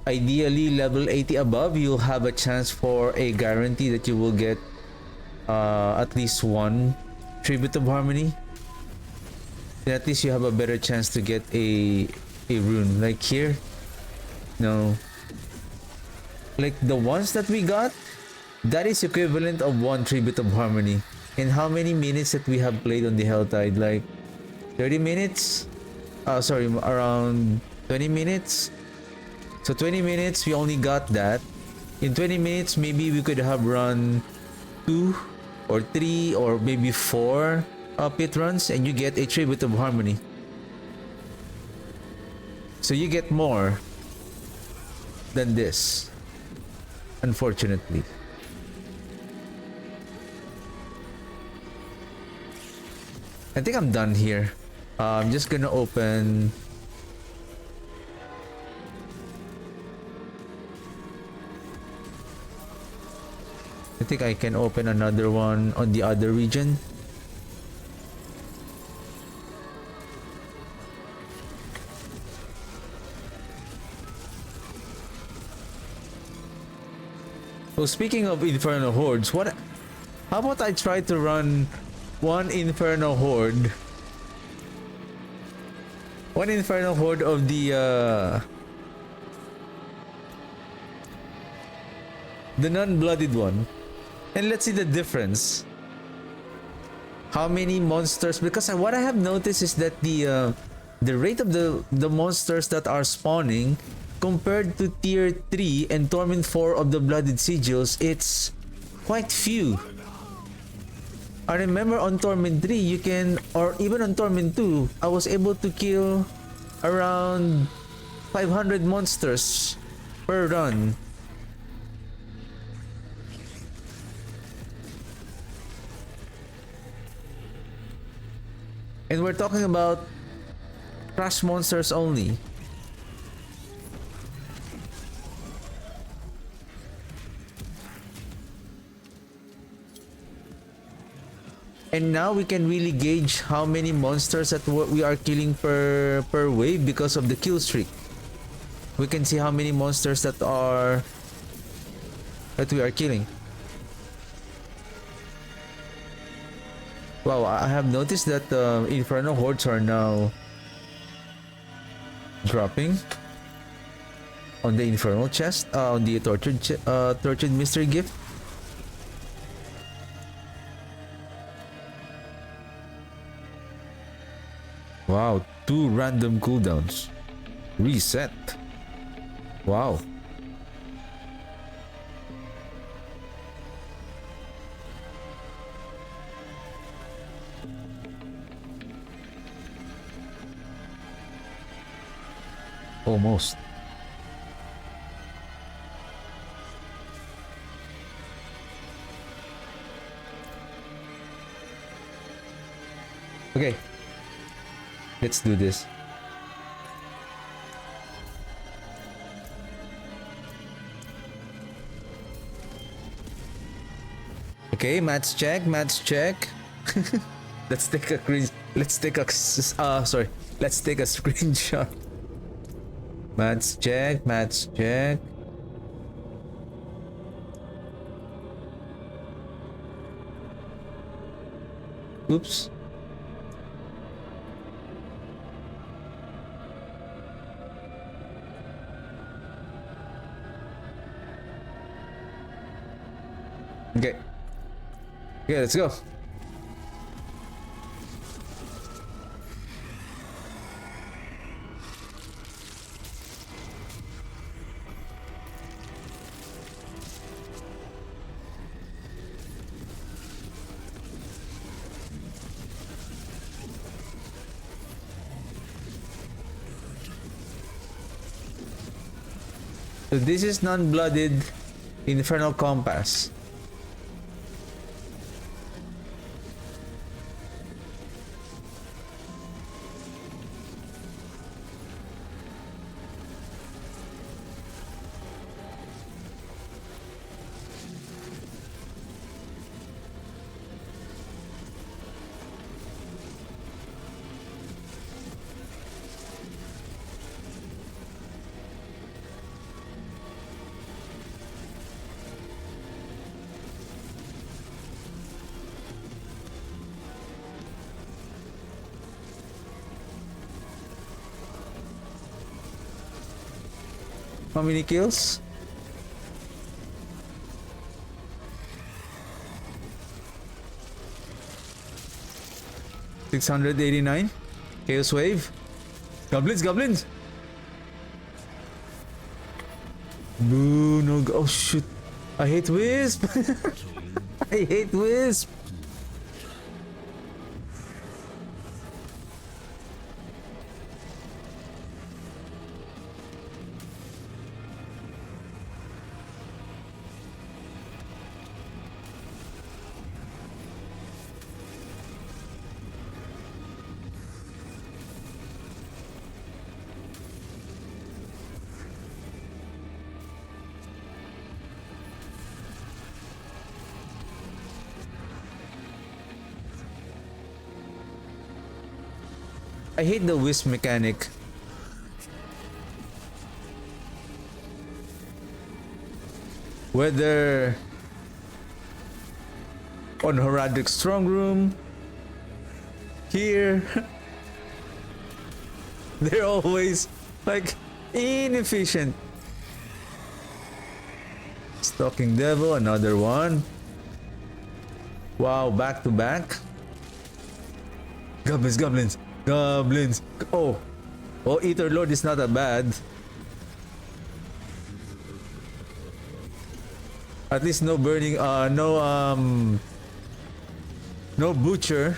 ideally level 80 above, you'll have a chance for a guarantee that you will get at least one Tribute of Harmony. Then at least you have a better chance to get a rune. Like here, no. Like the ones that we got, that is equivalent of one Tribute of Harmony. And how many minutes that we have played on the Helltide? Like 30 minutes? Sorry, around 20 minutes. So 20 minutes, we only got that. In 20 minutes, maybe we could have run 2 or 3 or maybe 4 pit runs, and you get a Tribute of Harmony. So you get more than this, unfortunately. I think I'm done here. I'm just gonna open I think I can open another one on the other region. So speaking of Inferno Hordes, how about I try to run one Inferno Horde of the non-blooded one, and let's see the difference. How many monsters? Because what I have noticed is that the rate of the monsters that are spawning compared to tier 3 and torment 4 of the blooded sigils, it's quite few. I remember on torment 3 you can, or even on torment 2, I was able to kill around 500 monsters per run. And we're talking about crash monsters only. And now we can really gauge how many monsters that we are killing per wave because of the kill streak. We can see how many monsters that we are killing. Wow, I have noticed that Inferno Hordes are now dropping on the Infernal chest, on the Tortured Mystery Gift. Wow, 2 random cooldowns. Reset. Wow. Almost. Okay. Let's do this. Okay, maths check, maths check. Let's take a let's take a sorry. Let's take a screenshot. Maths check, maths check. Oops. Okay. Okay, let's go. So this is non-blooded Infernal Compass. How many kills? $689. Chaos Wave. Goblins, goblins! Boo, no, oh shoot. I hate Wisp! I hate Wisp! I hate the wisp mechanic. Whether on Heraldic Strong Room, here, they're always like inefficient. Stalking Devil, another one. Wow, back to back. Goblins, goblins. Goblins. Oh. Oh, Ether Lord is not that bad. At least no burning, no butcher.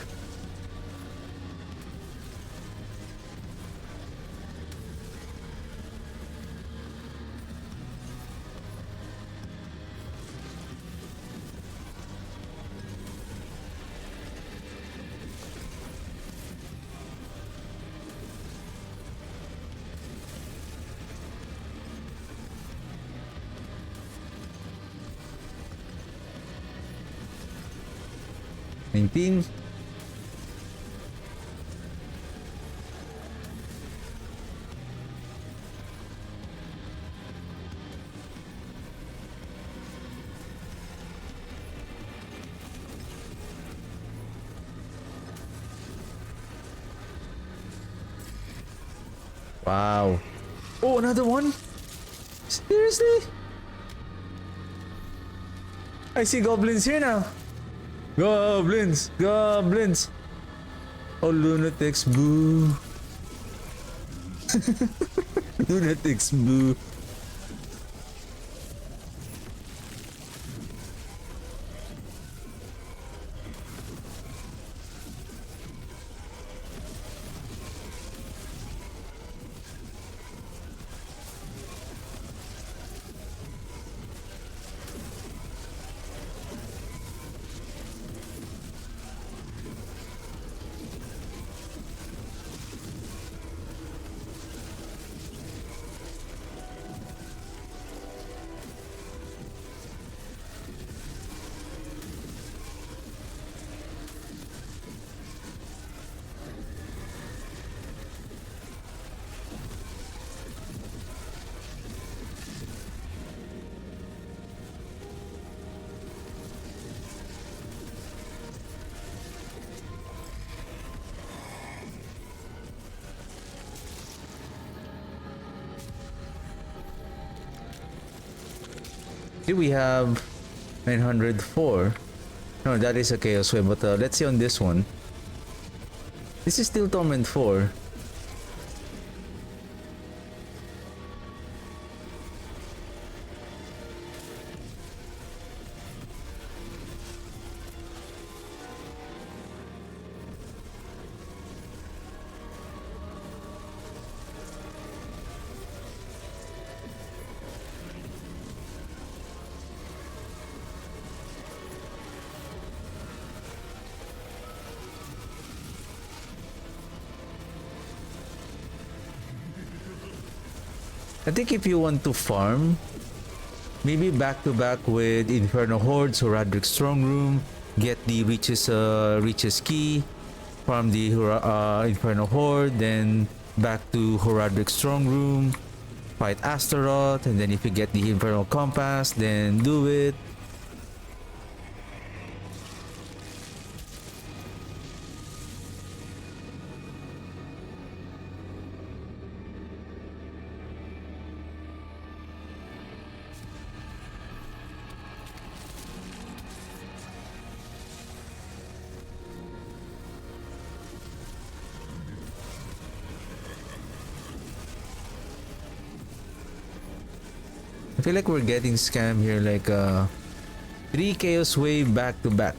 $19. Wow. Oh, another one? Seriously? I see goblins here now. Goblins! Goblins! Oh, lunatics, boo! Lunatics, boo. Here we have 904. No, that is a Chaos Wave, but let's see on this one. This is still Torment 4. I think if you want to farm, maybe back to back with Inferno Hordes or Radric Strong Room, get the Reaches key, farm the Inferno Horde, then back to Horadric Strong Room, fight Astaroth, and then if you get the Infernal Compass, then do it. I feel like we're getting scammed here, like 3 Chaos Wave back to back.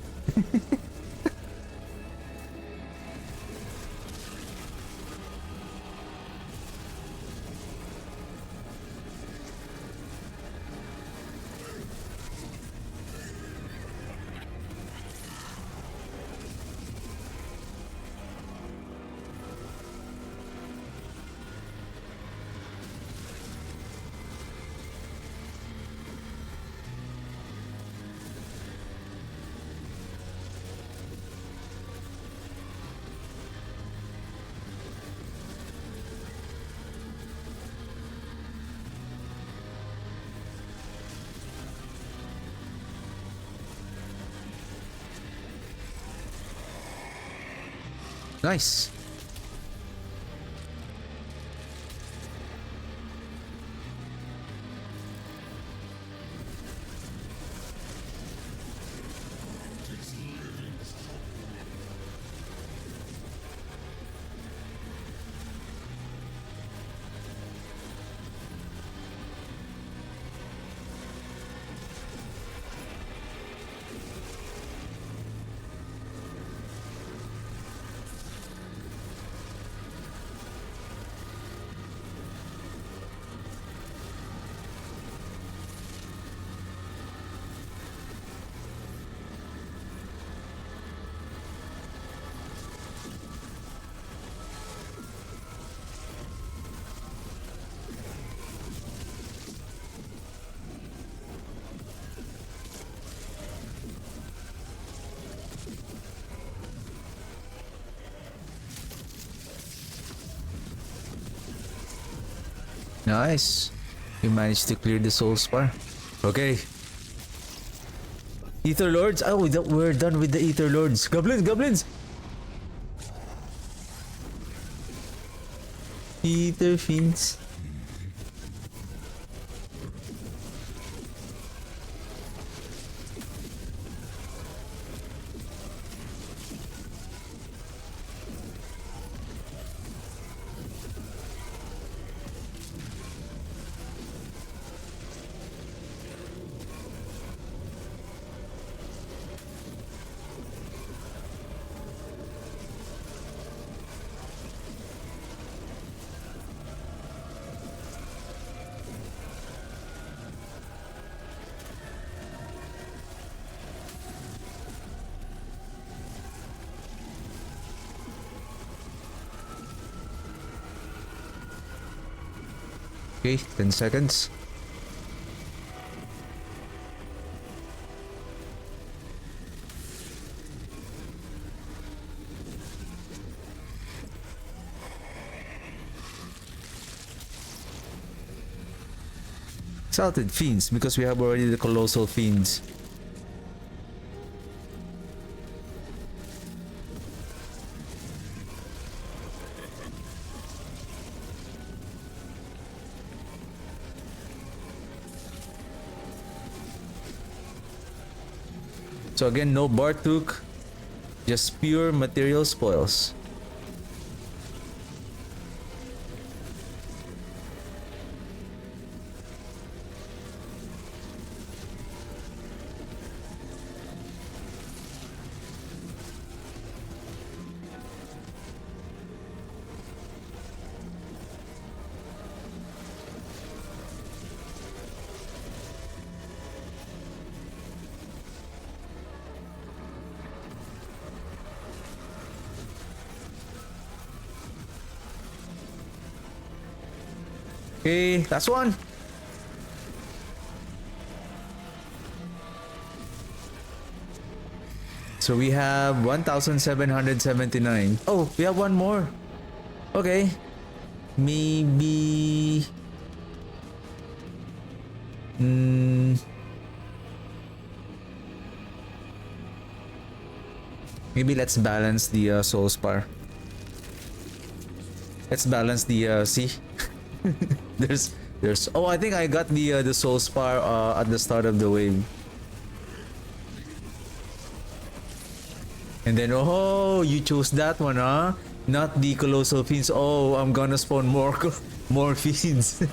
Nice. Nice. We managed to clear the soul spar. Okay. Ether Lords. Oh, we're done with the Ether Lords. Goblins, goblins. Ether Fiends. Okay, 10 seconds. Exalted Fiends, because we have already the Colossal Fiends. So again, no Bartuk, just pure material spoils. Okay, last one. So we have 1,779. Oh, we have one more. Okay. Maybe... Maybe let's balance the soul spar. Let's balance the see. there's oh, I think I got the soul spar at the start of the wave. And then oh, you chose that one, huh? Not the colossal fiends. Oh, I'm gonna spawn more more fiends.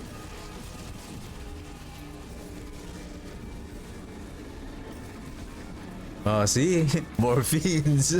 Oh, see? More fiends.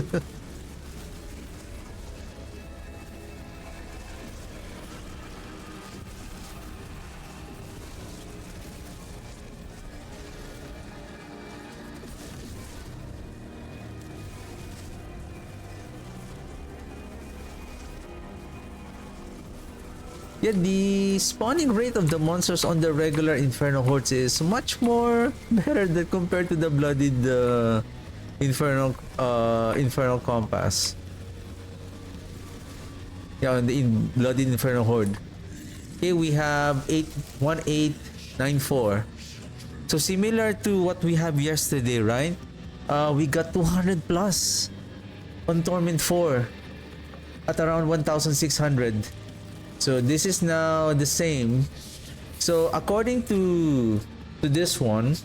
Yeah, the spawning rate of the monsters on the regular Inferno Hordes is much more better than compared to the Bloodied Infernal Compass. Yeah, in Bloodied Inferno Horde. Okay, we have 1894. So similar to what we have yesterday, right? We got 200 plus on Torment 4 at around 1,600. So this is now the same. So according to this one,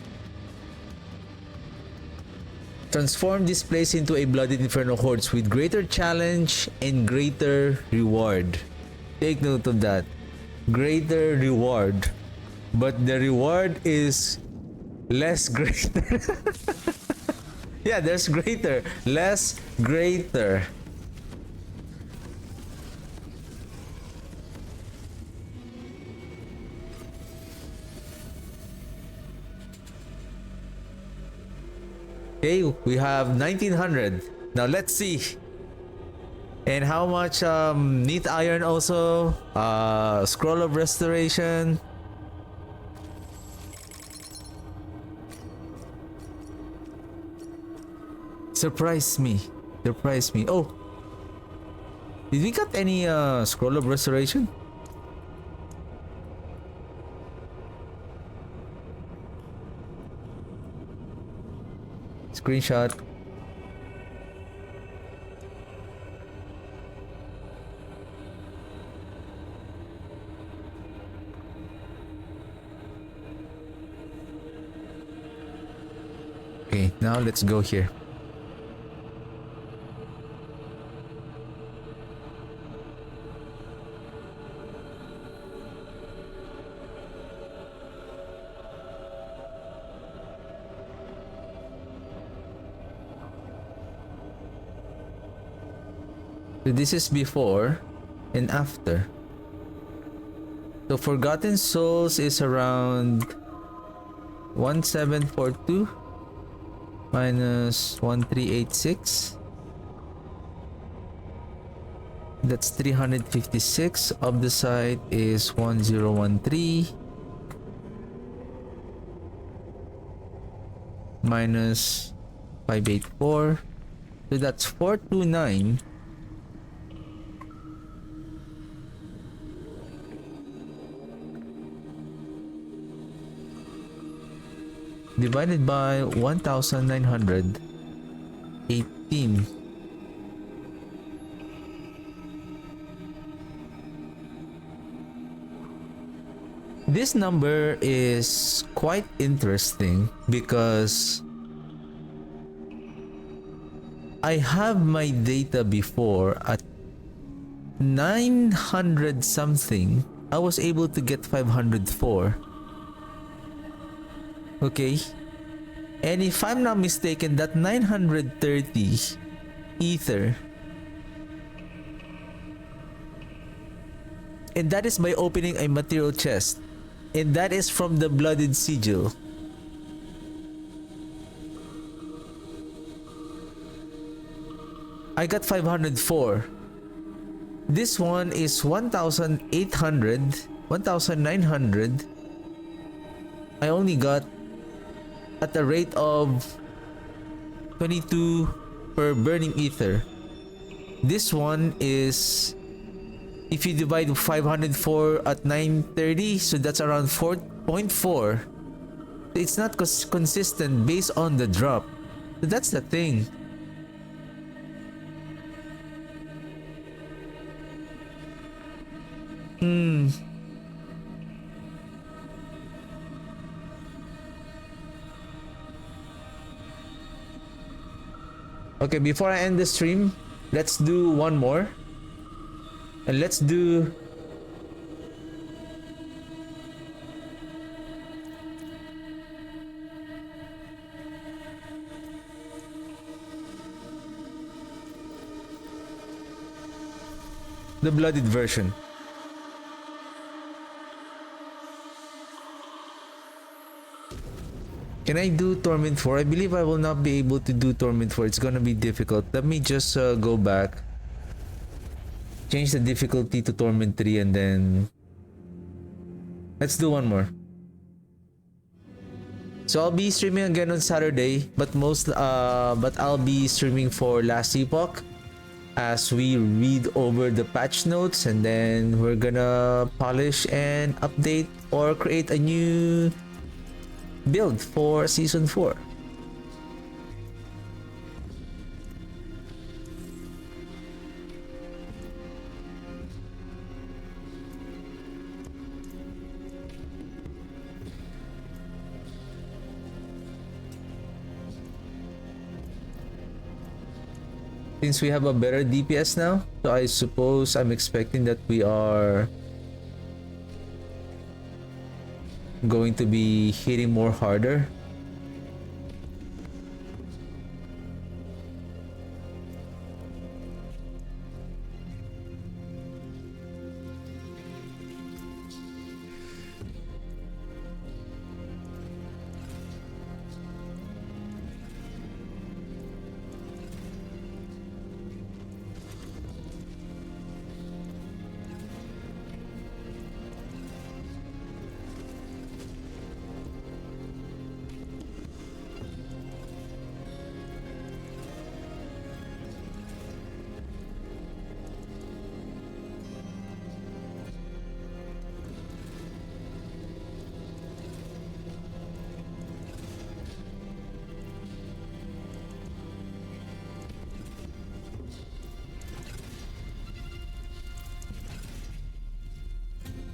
transform this place into a Blooded Inferno Hordes with greater challenge and greater reward. Take note of that. Greater reward. But the reward is less greater. Yeah, there's greater, less greater. Okay, we have 1900. Now let's see. And how much neat iron also? Scroll of restoration. Surprise me. Surprise me. Oh. Did we get any scroll of restoration? Screenshot. Okay, now let's go here. So this is before and after. So Forgotten Souls is around 1742 minus 1386. That's 356. Of the site is 1013 minus 584. So that's 429. Divided by 1918. This number is quite interesting because I have my data before at 900 something. I was able to get 504. Okay. And if I'm not mistaken, that 930 ether, and that is by opening a material chest, and that is from the Bloodied sigil. I got 504. This one is 1,800, 1,900. I only got at the rate of 22 per burning ether. This one is, if you divide 504 at 930, so that's around 4.4. It's not consistent based on the drop. So that's the thing. Okay, before I end the stream, let's do one more. And let's do the Bloodied version. Can I do Torment 4? I believe I will not be able to do Torment 4. It's gonna be difficult. Let me just go back. Change the difficulty to Torment 3 and then... Let's do one more. So I'll be streaming again on Saturday, but I'll be streaming for Last Epoch as we read over the patch notes, and then we're gonna polish and update or create a new build for season 4. Since we have a better DPS now, so I suppose I'm expecting that we are going to be hitting more harder.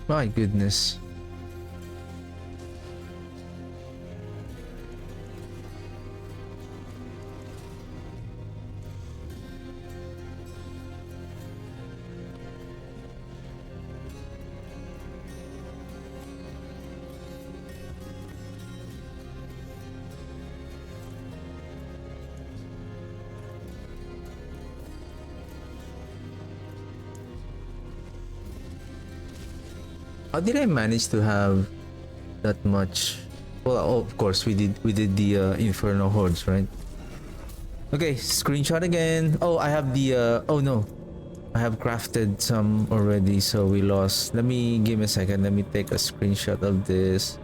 My goodness. How did I manage to have that much? Well, of course we did the Inferno Hordes, right? Okay, screenshot again. Oh, I have the oh no. I have crafted some already, so we lost. Let me give me a second. Let me take a screenshot of this.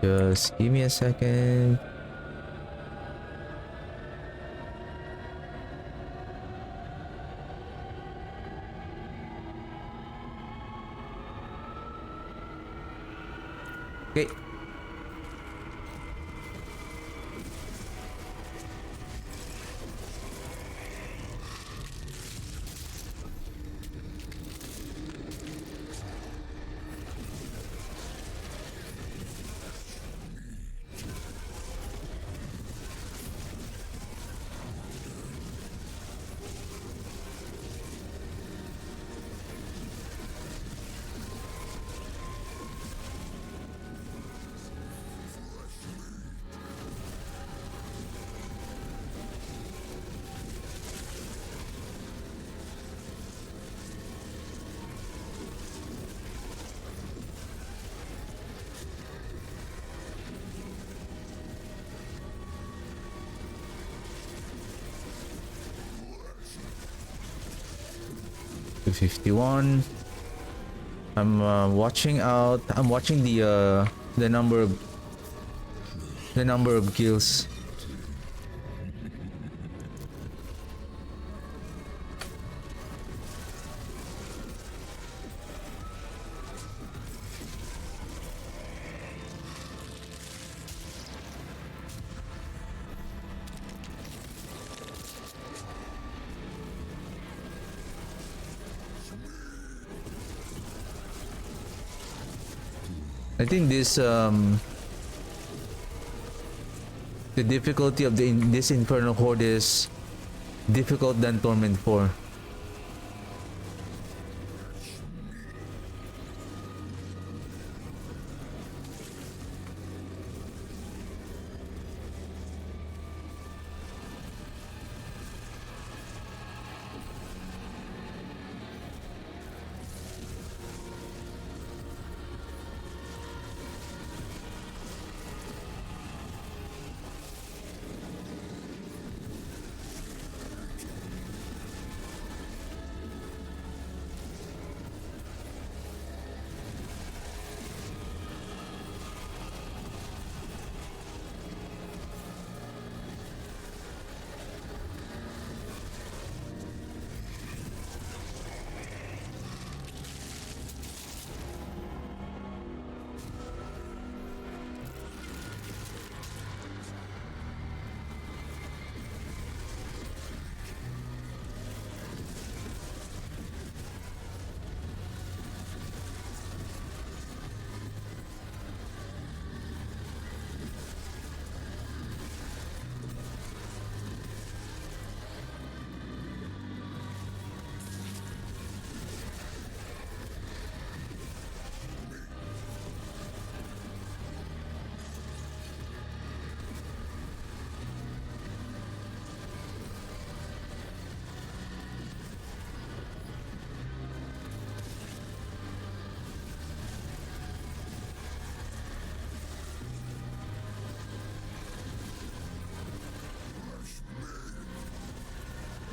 Just give me a second. Okay. To 51. I'm watching out. I'm watching the number of kills. I think this the difficulty of this Infernal Horde is difficult than Torment 4.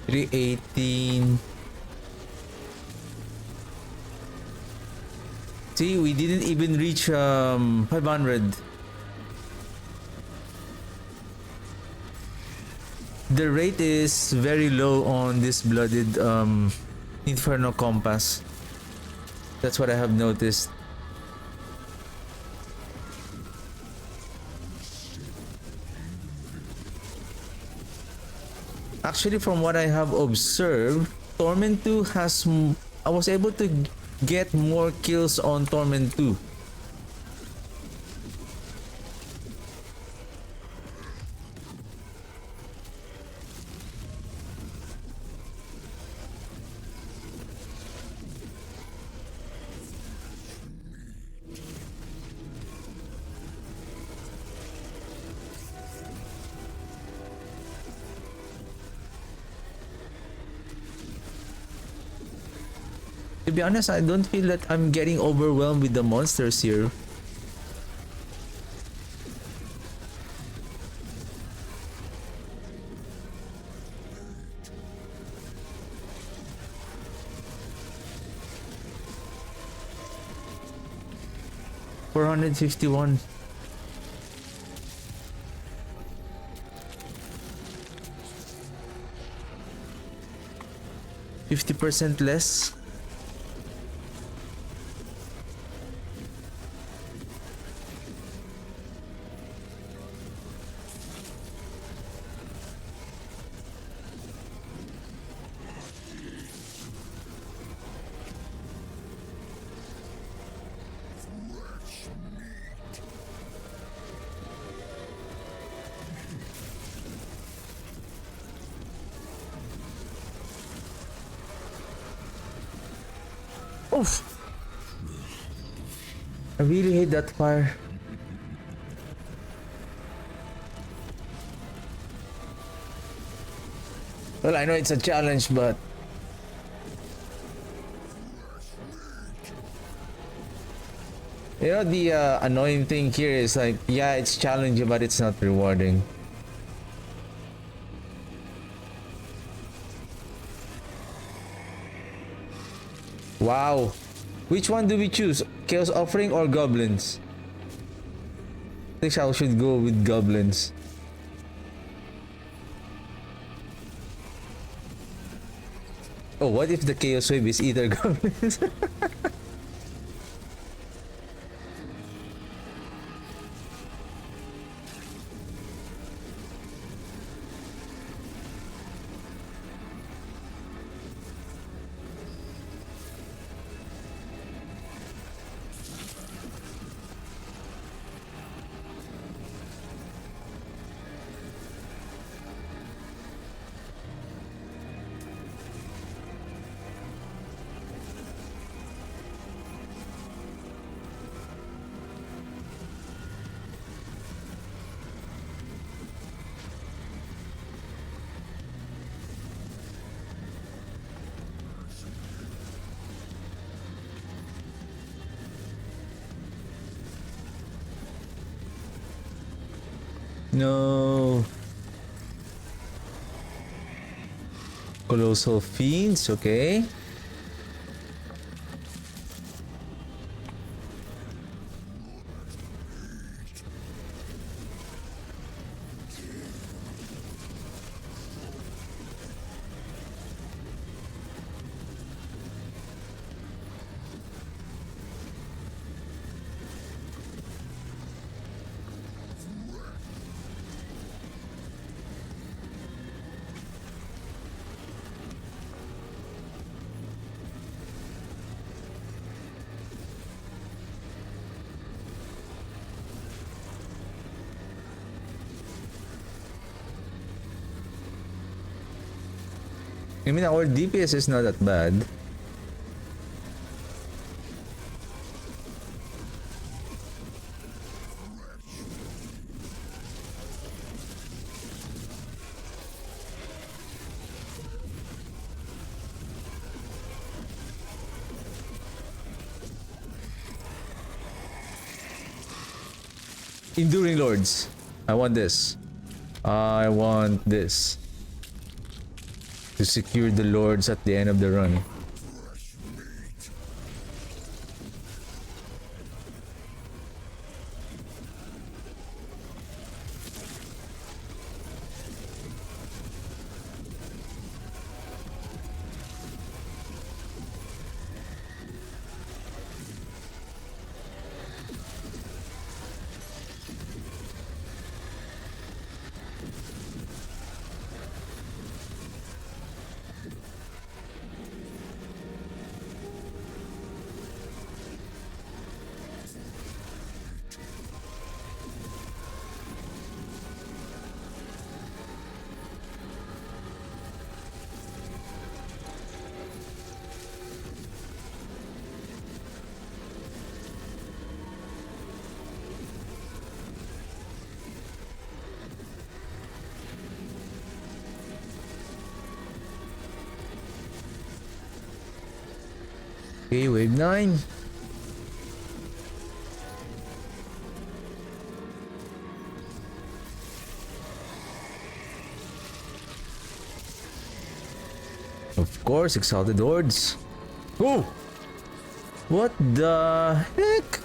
$318. See, we didn't even reach 500. The rate is very low on this Bloodied Inferno Compass. That's what I have noticed. Actually, from what I have observed, Torment 2 has... I was able to get more kills on Torment 2. To be honest, I don't feel that I'm getting overwhelmed with the monsters here. 451. %50 less. Oof. I really hate that fire. Well, I know it's a challenge, but you know the annoying thing here is like, yeah, it's challenging, but it's not rewarding. Wow. Which one do we choose? Chaos Offering or Goblins? I think I should go with Goblins. Oh, what if the Chaos Wave is either Goblins? No. Colossal Fiends, okay. I mean, our DPS is not that bad. Enduring Lords. I want this. I want this. To secure the Lords at the end of the run. Okay, wave 9. Of course, Exalted Hordes. Oh! What the heck?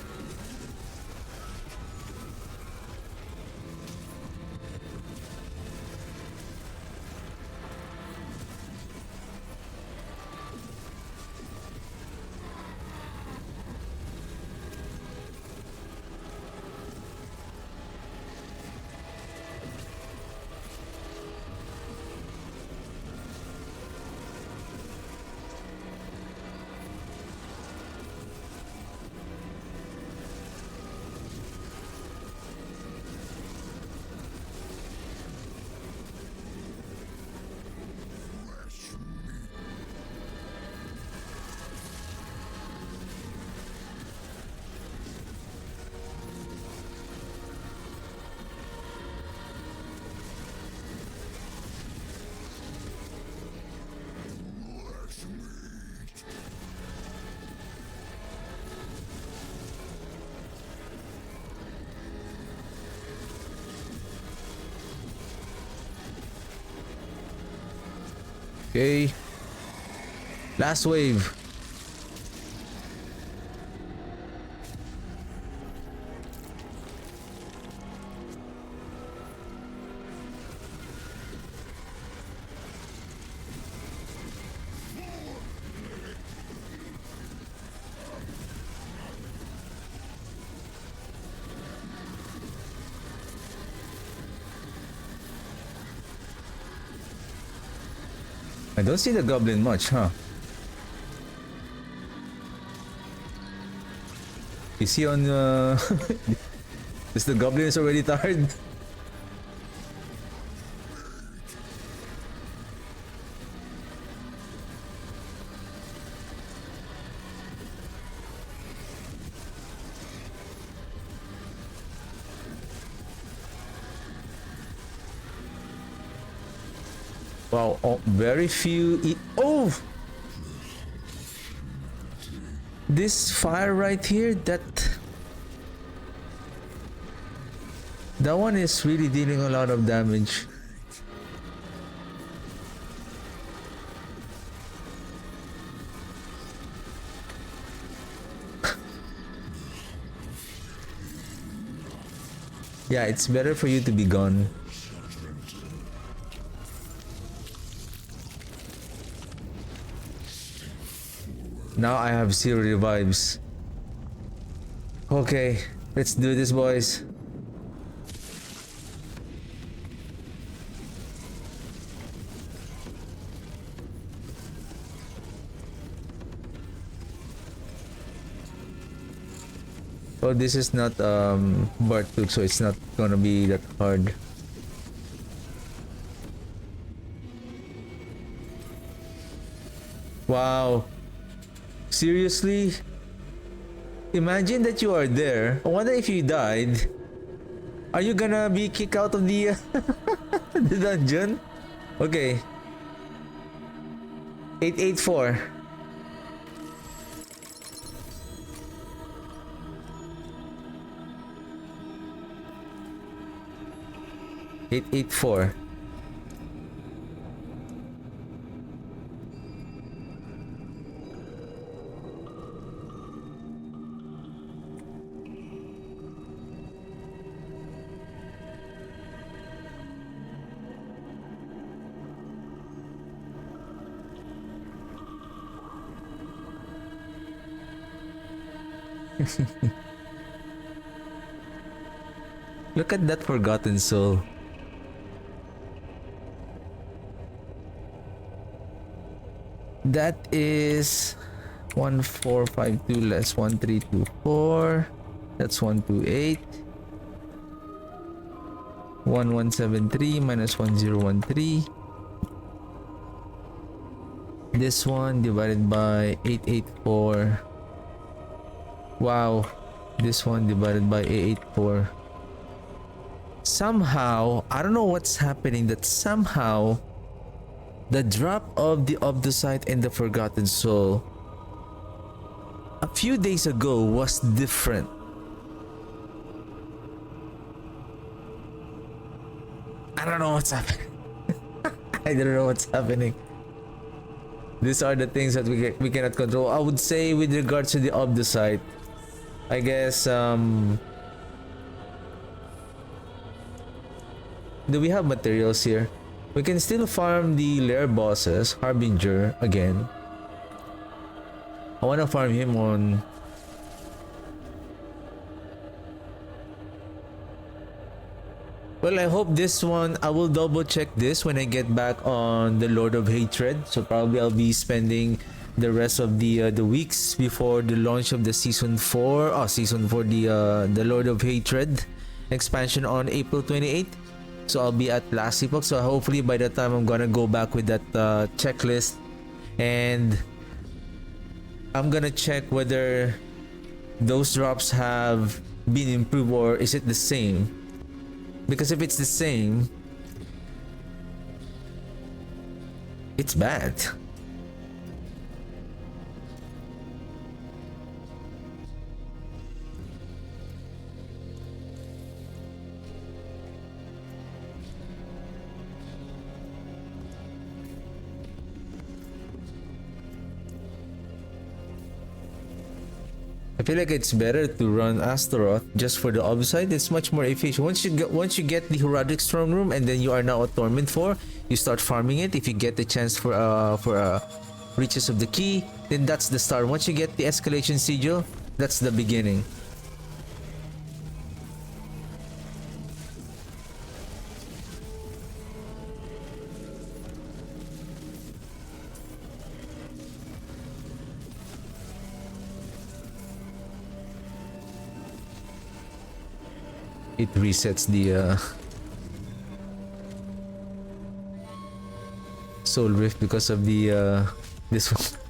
Okay. Last wave. I don't see the goblin much, huh? Is he on is the goblin is already tired? Wow, oh, very few oh! This fire right here, that one is really dealing a lot of damage. Yeah, it's better for you to be gone. Now I have 0 revives. Okay, let's do this, boys. Oh, this is not Bartuk, so it's not gonna be that hard. Wow. Seriously? Imagine that you are there. I wonder if you died. Are you gonna be kicked out of the, the dungeon? Okay. 884. (884) Look at that forgotten soul. That is 1452 less 1324. That's 128. 1173 minus 1013. This one divided by 884. Wow. This one divided by 884. Somehow, I don't know what's happening, that somehow the drop of the Obdusite and the Forgotten Soul a few days ago was different. I don't know what's happening. I don't know what's happening. These are the things that we cannot control. I would say with regards to the Obdusite, I guess do we have materials here? We can still farm the lair bosses, Harbinger again. I wanna farm him on. Well, I hope this one, I will double check this when I get back on the Lord of Hatred. So probably I'll be spending the rest of the weeks before the launch of the season 4. Season 4, the Lord of Hatred expansion on April 28th. So I'll be at last epoch. So hopefully by the time I'm gonna go back with that checklist, and I'm gonna check whether those drops have been improved or is it the same. Because if it's the same, it's bad. I feel like it's better to run Astaroth just for the Obside. It's much more efficient. Once you get the Heraldic Strong Room and then you are now at Torment 4, you start farming it. If you get the chance for Riches of the Key, then that's the start. Once you get the Escalation Sigil, that's the beginning. It resets the Soul Rift because of the this one.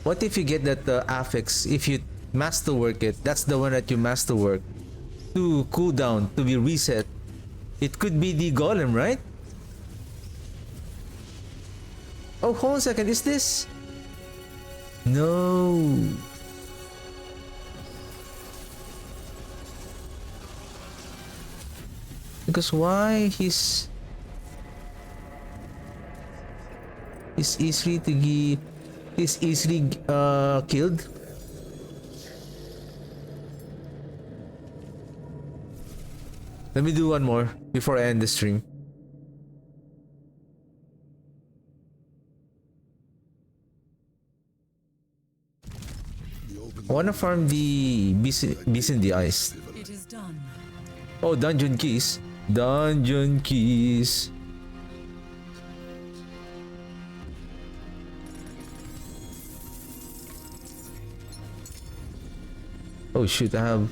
What if you get that affix? If you masterwork it, that's the one that you masterwork to cooldown to be reset. It could be the golem, right? Oh, hold on a second. Is this? No. Because why he's easily killed. Let me do one more before I end the stream. I wanna farm the beast in the ice. It is done. Oh, dungeon keys. Dungeon keys. Oh shoot, I have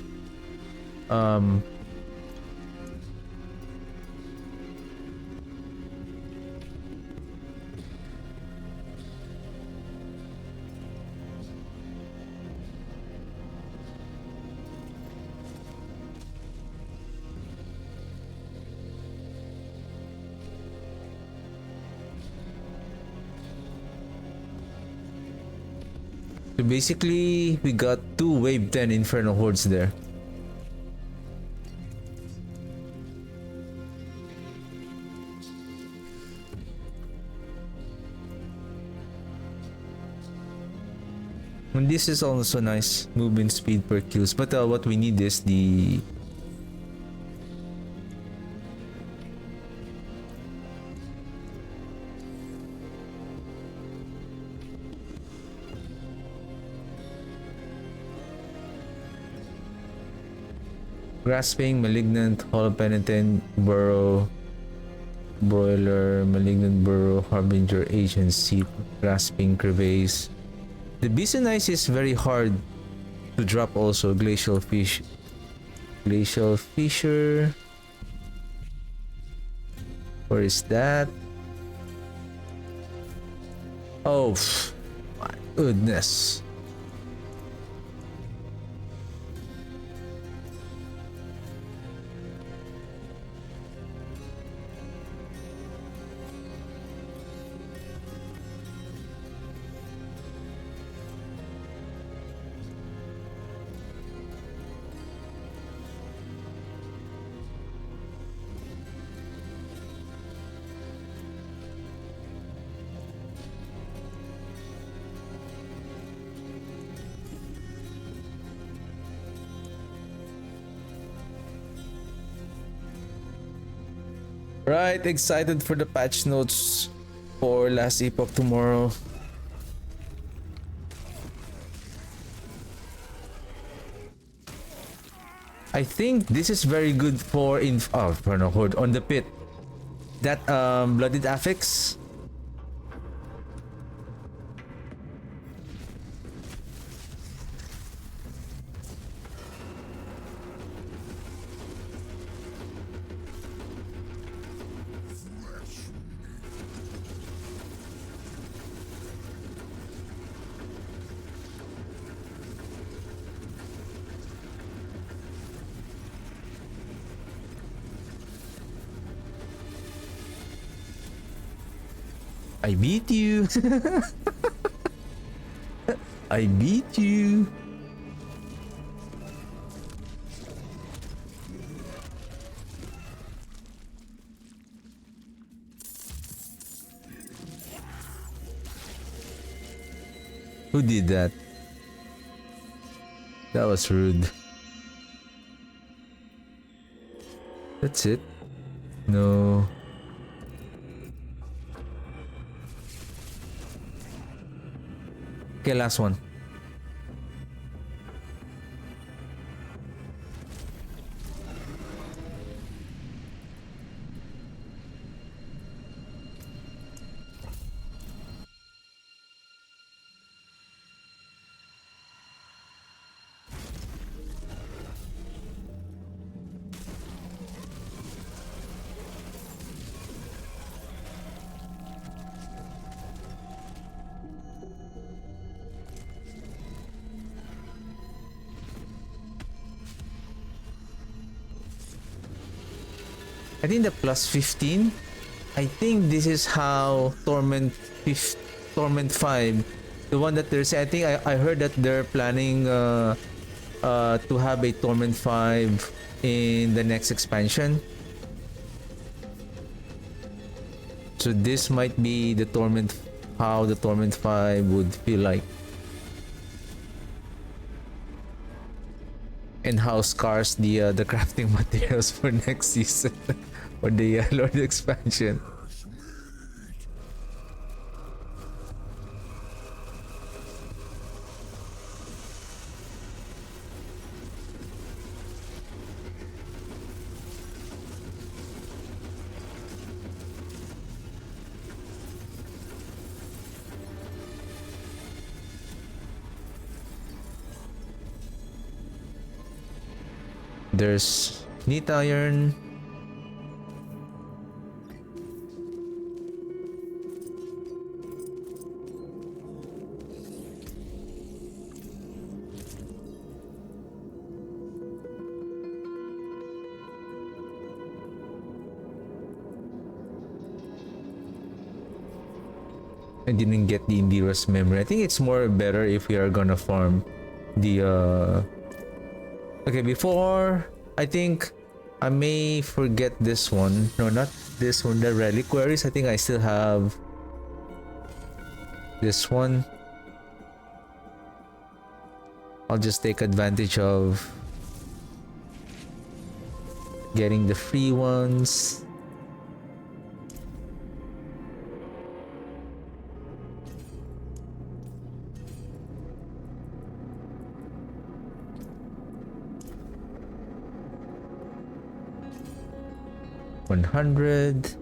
so basically we got 2 wave 10 Inferno Hordes there. And this is also nice, movement speed per kills, but what we need is the Grasping, Malignant, Hollow Penitent, Burrow, Broiler, Malignant Burrow, Harbinger, Agency, Grasping, Crevasse. The Beast and Ice is very hard to drop also. Glacial Fish. Glacial Fissure. Where is that? Oh, my goodness. Right, excited for the patch notes for Last Epoch tomorrow. I think this is very good for Inferno Horde on the pit. That Bloodied affix. I beat you. I beat you. Who did that? That was rude. That's it. No. Okay, last one. I think the plus 15. I think this is how Torment 5, the one that there's. I think I heard that they're planning to have a Torment 5 in the next expansion. So this might be the Torment, how the Torment 5 would feel like. And how scarce the crafting materials for next season or the Lord expansion. There's neat iron. I didn't get the Indira's memory. I think it's more better if we are gonna farm the okay, before I think I may forget this one. No, not this one, the reliquaries. I think I still have this one. I'll just take advantage of getting the free ones. $100.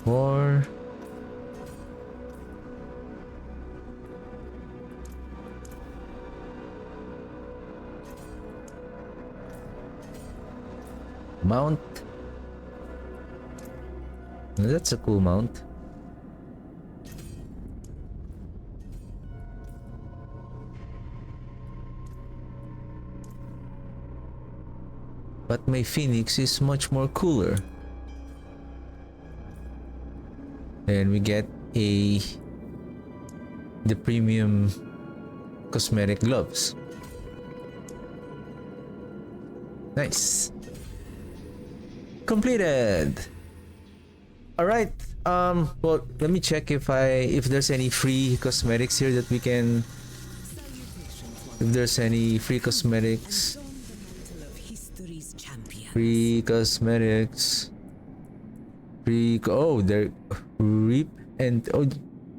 More. Mount. That's a cool mount. But my Phoenix is much more cooler. And we get the premium cosmetic gloves. Nice. Completed. All right. Well, let me check if there's any free cosmetics here that we can. If there's any free cosmetics. Free cosmetics. Oh, they're reap and oh,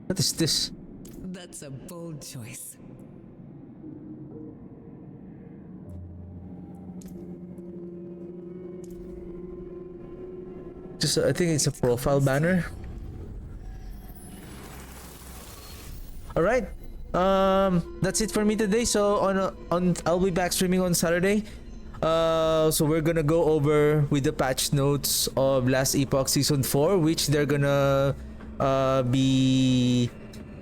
what is this? That's a bold choice. Just I think it's a profile banner. All right. That's it for me today. So on I'll be back streaming on Saturday. So we're gonna go over with the patch notes of Last Epoch Season 4, which they're gonna be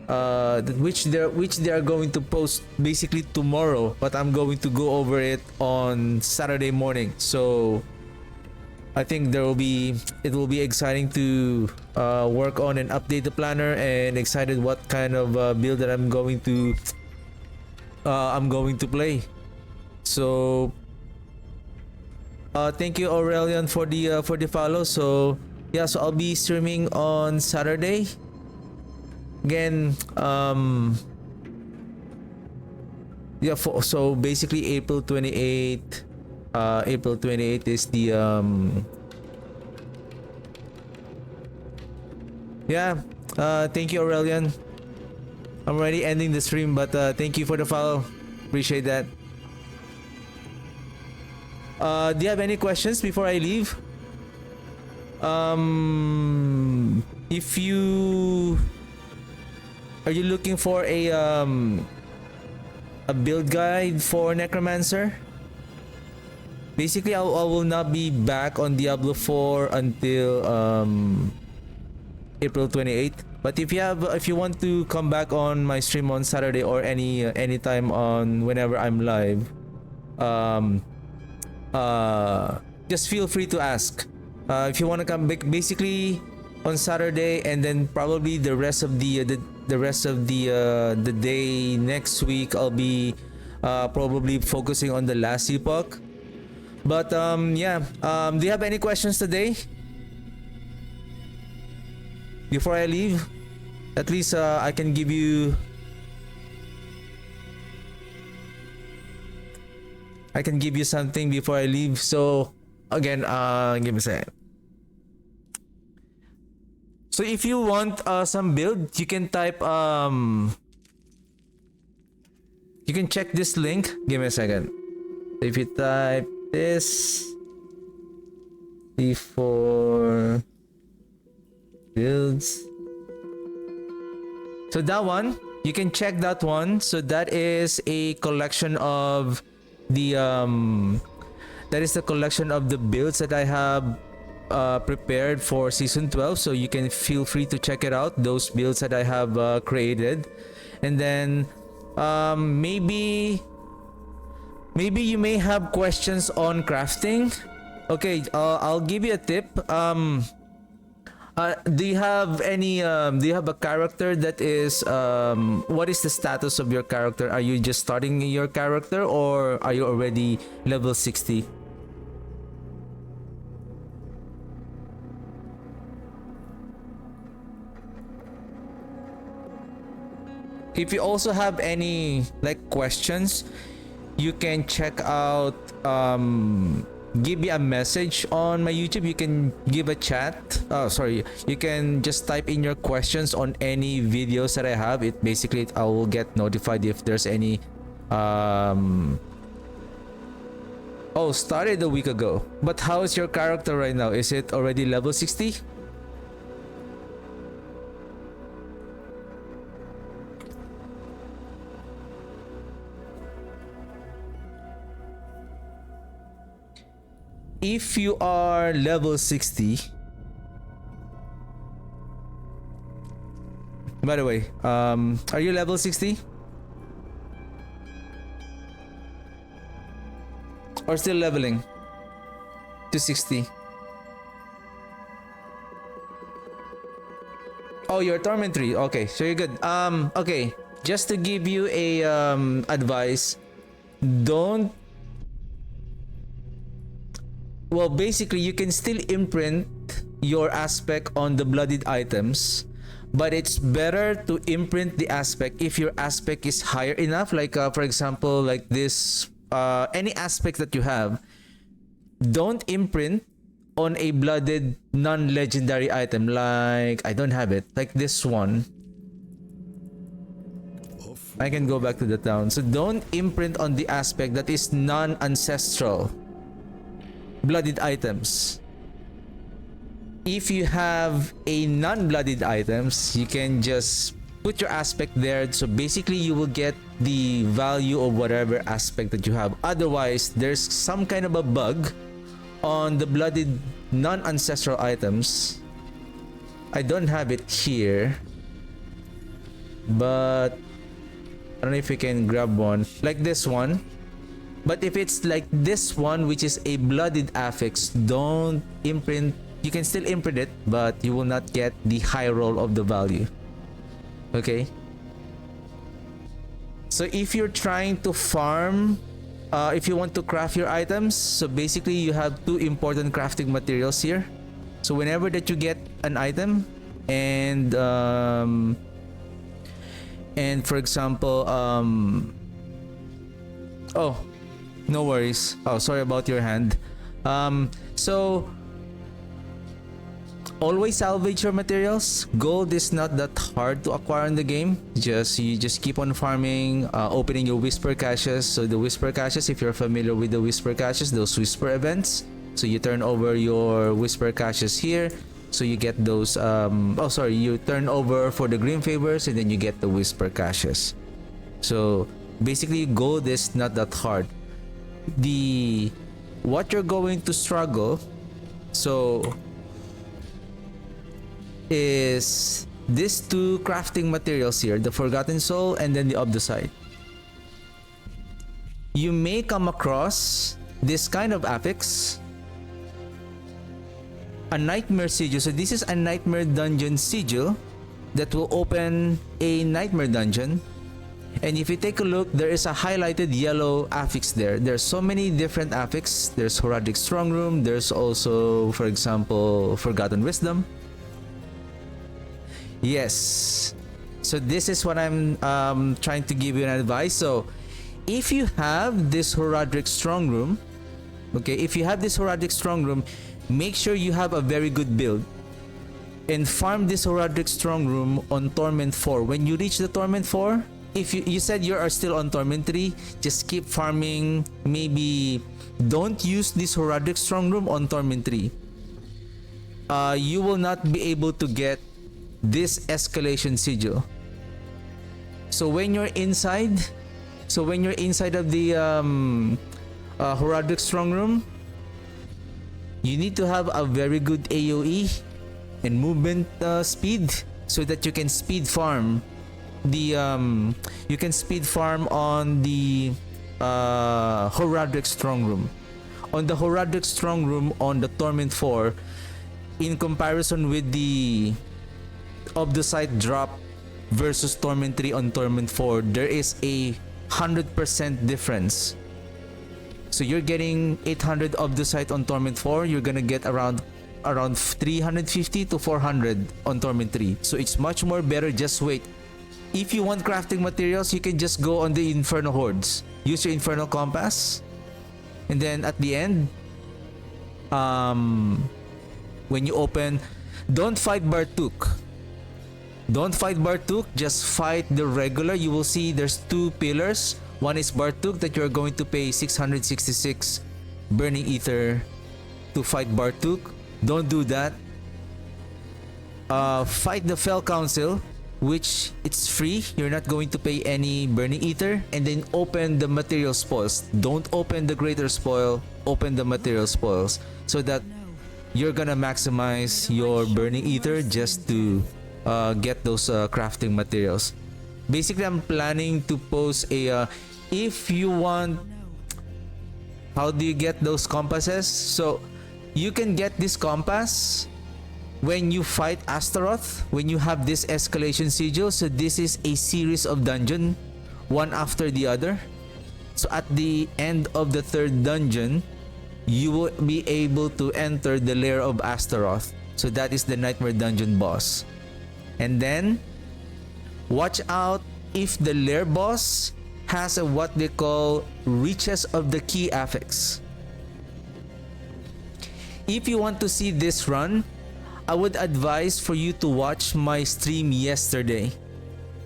which they are going to post basically tomorrow, but I'm going to go over it on Saturday morning. So I think it will be exciting to work on and update the planner, and excited what kind of build that I'm going to I'm going to play. So thank you Aurelian for the follow. So yeah, so I'll be streaming on Saturday. Again, yeah, so basically April 28th. April 28th is the yeah. Thank you Aurelian. I'm already ending the stream, but thank you for the follow. Appreciate that. Do you have any questions before I leave? If you are you looking for a build guide for Necromancer? Basically, I will not be back on Diablo 4 until April 28th. But if you want to come back on my stream on Saturday or any time on whenever I'm live, just feel free to ask. If you want to come back, basically on Saturday, and then probably the rest of the day next week, I'll be probably focusing on the last epoch. But yeah, do you have any questions today? Before I leave, at least I can give you something before I leave. So again, give me a second. So if you want some build, you can type you can check this link. Give me a second. If you type this before builds, so that one you can check that one. So that is a collection of the builds that I have prepared for season 12. So you can feel free to check it out, those builds that I have created. And then maybe you may have questions on crafting. Okay, I'll give you a tip. Do you have a character that is what is the status of your character? Are you just starting your character, or are you already level 60? If you also have any questions, you can check out give me a message on my YouTube. You can give a chat. You can just type in your questions on any videos that I have. I will get notified if there's any started a week ago. But how is your character right now? Is it already level 60? If you are level 60, by the way, are you level 60? Or still leveling to 60? Oh, you're Torment 3. Okay, so you're good. Okay, just to give you a advice, basically you can still imprint your aspect on the bloodied items, but it's better to imprint the aspect if your aspect is higher enough. For example, like this, any aspect that you have, don't imprint on a blooded non-legendary item. Like, I don't have it, like this one. I can go back to the town. So don't imprint on the aspect that is non-ancestral blooded items. If you have a non-blooded items, you can just put your aspect there. So basically you will get the value of whatever aspect that you have. Otherwise, there's some kind of a bug on the blooded non-ancestral items. I don't have it here, but I don't know if you can grab one like this one. But if it's like this one, which is a bloodied affix, don't imprint. You can still imprint it, but you will not get the high roll of the value. Okay? So if you're trying to farm, if you want to craft your items, so basically you have two important crafting materials here. So whenever that you get an item, and for example, oh, no worries. Oh, sorry about your hand. So always salvage your materials. Gold is not that hard to acquire in the game. You just keep on farming, opening your whisper caches. So the whisper caches, if you're familiar with the whisper caches, those whisper events. So you turn over your whisper caches here. So you get those. You turn over for the green favors, and then you get the whisper caches. So basically, gold is not that hard. What you're going to struggle, so, is these two crafting materials here, the Forgotten Soul and then the Obdusite. You may come across this kind of affix, a Nightmare Sigil. So this is a Nightmare Dungeon Sigil that will open a Nightmare Dungeon. And if you take a look, there is a highlighted yellow affix there. There's so many different affix. There's Heraldic Strongroom. There's also, for example, Forgotten Wisdom. Yes. So this is what I'm trying to give you an advice. So if you have this Heraldic Strongroom, okay, if you have this Heraldic Strongroom, make sure you have a very good build. And farm this Heraldic Strongroom on Torment 4. When you reach the Torment 4, if you said you are still on Torment 3, just keep farming. Maybe don't use this Heraldic Strongroom on Torment 3. You will not be able to get this Escalation Sigil. So when you're inside of the Heraldic Strongroom, you need to have a very good AoE and movement speed, so that you can speed farm on the Heraldic Strongroom. On the Heraldic Strongroom on the Torment 4, in comparison with the Obdusite drop versus Torment 3 on Torment 4, there is a 100% difference. So you're getting 800 Obdusite on Torment 4, you're gonna get around 350 to 400 on Torment 3. So it's much more better. Just wait. If you want crafting materials, you can just go on the Inferno Hordes. Use your Inferno Compass, and then at the end, when you open, don't fight Bartuk. Don't fight Bartuk, just fight the regular. You will see there's two pillars. One is Bartuk that you're going to pay 666 Burning Ether to fight Bartuk. Don't do that. Fight the Fell Council, which it's free. You're not going to pay any Burning Ether. And then open the material spoils. Don't open the Greater Spoil. Open the material spoils, so that you're gonna maximize your Burning Ether just to get those crafting materials. Basically, I'm planning to post a if you want, how do you get those compasses? So you can get this compass when you fight Astaroth, when you have this Escalation Sigil. So this is a series of dungeon, one after the other. So at the end of the third dungeon, you will be able to enter the lair of Astaroth. So that is the Nightmare Dungeon boss. And then watch out if the lair boss has a what they call Riches of the Key affix. If you want to see this run, I would advise for you to watch my stream yesterday.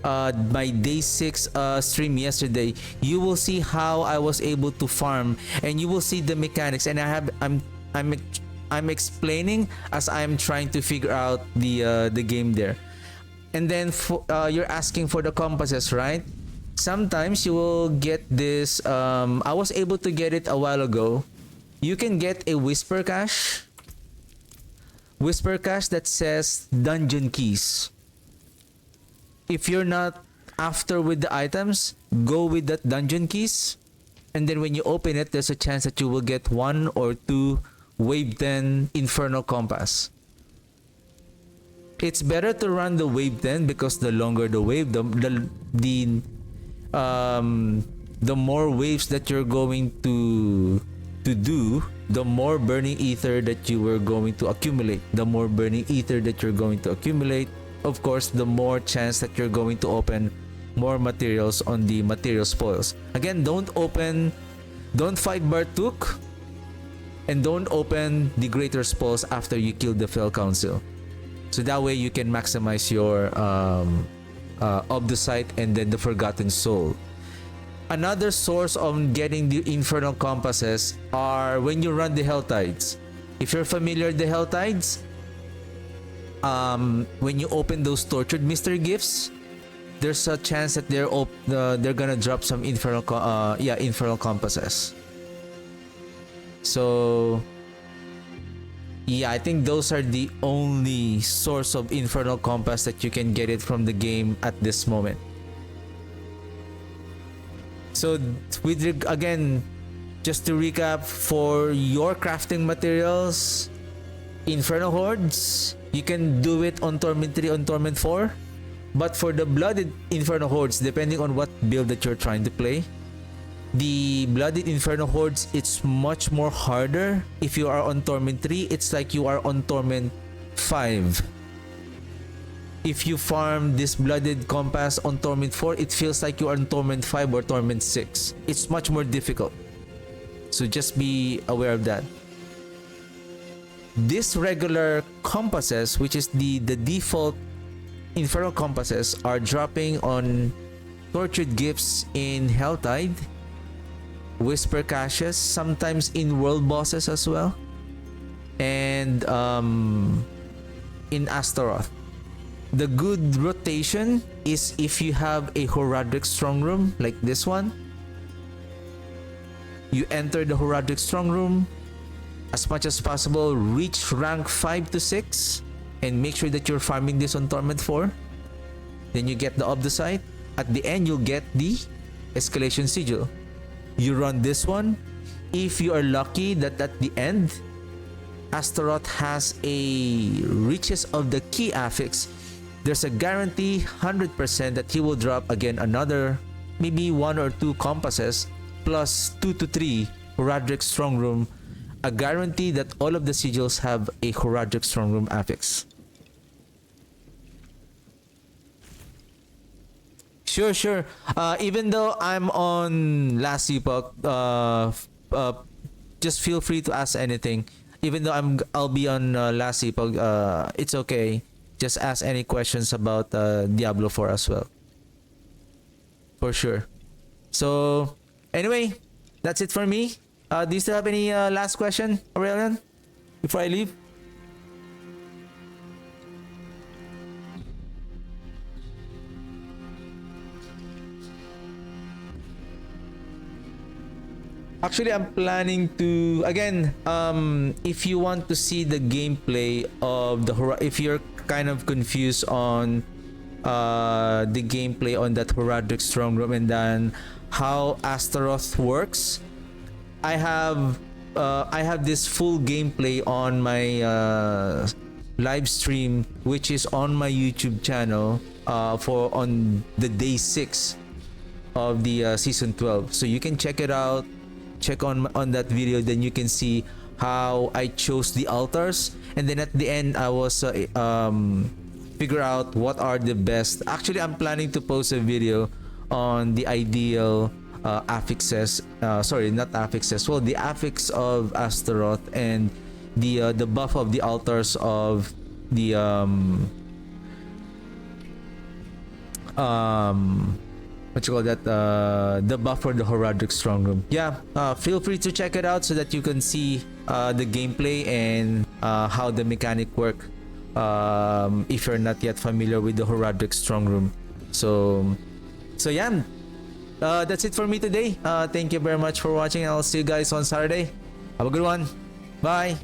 My day 6 stream yesterday. You will see how I was able to farm, and you will see the mechanics. And I'm explaining as I'm trying to figure out the game there. And then you're asking for the compasses, right? Sometimes you will get this. I was able to get it a while ago. You can get a whisper cache that says dungeon keys. If you're not after with the items, go with that dungeon keys, and then when you open it, there's a chance that you will get 1 or 2 Wave 10 Inferno Compass. It's better to run the Wave 10 because the longer the wave, the the more waves that you're going to do, the more burning ether that you are going to accumulate. The more burning ether that you're going to accumulate, of course, the more chance that you're going to open more materials on the material spoils. Again, don't fight Bartuk, and don't open the greater spoils after you kill the Fell Council. So that way you can maximize your Obdusite and then the Forgotten Soul. Another source of getting the Infernal Compasses are when you run the Hell Tides. If you're familiar with the Hell Tides, when you open those Tortured Mystery Gifts, there's a chance that they're gonna drop some Infernal Compasses. So yeah, I think those are the only source of Infernal Compass that you can get it from the game at this moment. So again, just to recap, for your crafting materials, Infernal Hordes, you can do it on Torment 3, on Torment 4. But for the Bloodied Infernal Hordes, depending on what build that you're trying to play, the Bloodied Infernal Hordes, it's much more harder. If you are on Torment 3, it's like you are on Torment 5. If you farm this Blooded Compass on Torment 4, it feels like you are on Torment 5 or Torment 6. It's much more difficult. So just be aware of that. These regular compasses, which is the default Infernal Compasses, are dropping on Tortured Gifts in Helltide, Whisper Caches, sometimes in World Bosses as well, and in Astaroth. The good rotation is if you have a Horadric Strong Room like this one. You enter the Horadric Strong Room, as much as possible reach rank 5 to 6 and make sure that you're farming this on Torment 4. Then you get the Obdusite. At the end, you'll get the Escalation Sigil. You run this one. If you are lucky that at the end, Astaroth has a Riches of the Key affix, there's a guarantee 100% that he will drop again another maybe 1 or 2 compasses plus 2 to 3 Horadric Strong Room. A guarantee that all of the sigils have a Horadric Strong Room affix. Sure. Even though I'm on Last Epoch, just feel free to ask anything. Even though I'll be on Last Epoch, it's okay. Just ask any questions about Diablo 4 as well. For sure. So, anyway, that's it for me. Do you still have any last question, Aurelian, before I leave? Actually, I'm planning to, again, if you want to see the gameplay of if you're kind of confused on the gameplay on that Horadric Strong Room and then how Astaroth works, I have this full gameplay on my live stream, which is on my YouTube channel on the day 6 of the season 12. So you can check it out. Check on that video, then you can see how I chose the altars, and then at the end I was figure out what are the best. Actually, I'm planning to post a video on the ideal affixes, sorry, not affixes, well, the affix of Astaroth and the buff of the altars of the what you call that, the buff for the Horadric Strong Room. Yeah, feel free to check it out so that you can see the gameplay and how the mechanic work if you're not yet familiar with the Horadric Strong Room. So yeah, that's it for me today. Thank you very much for watching. I'll see you guys on Saturday. Have a good one. Bye.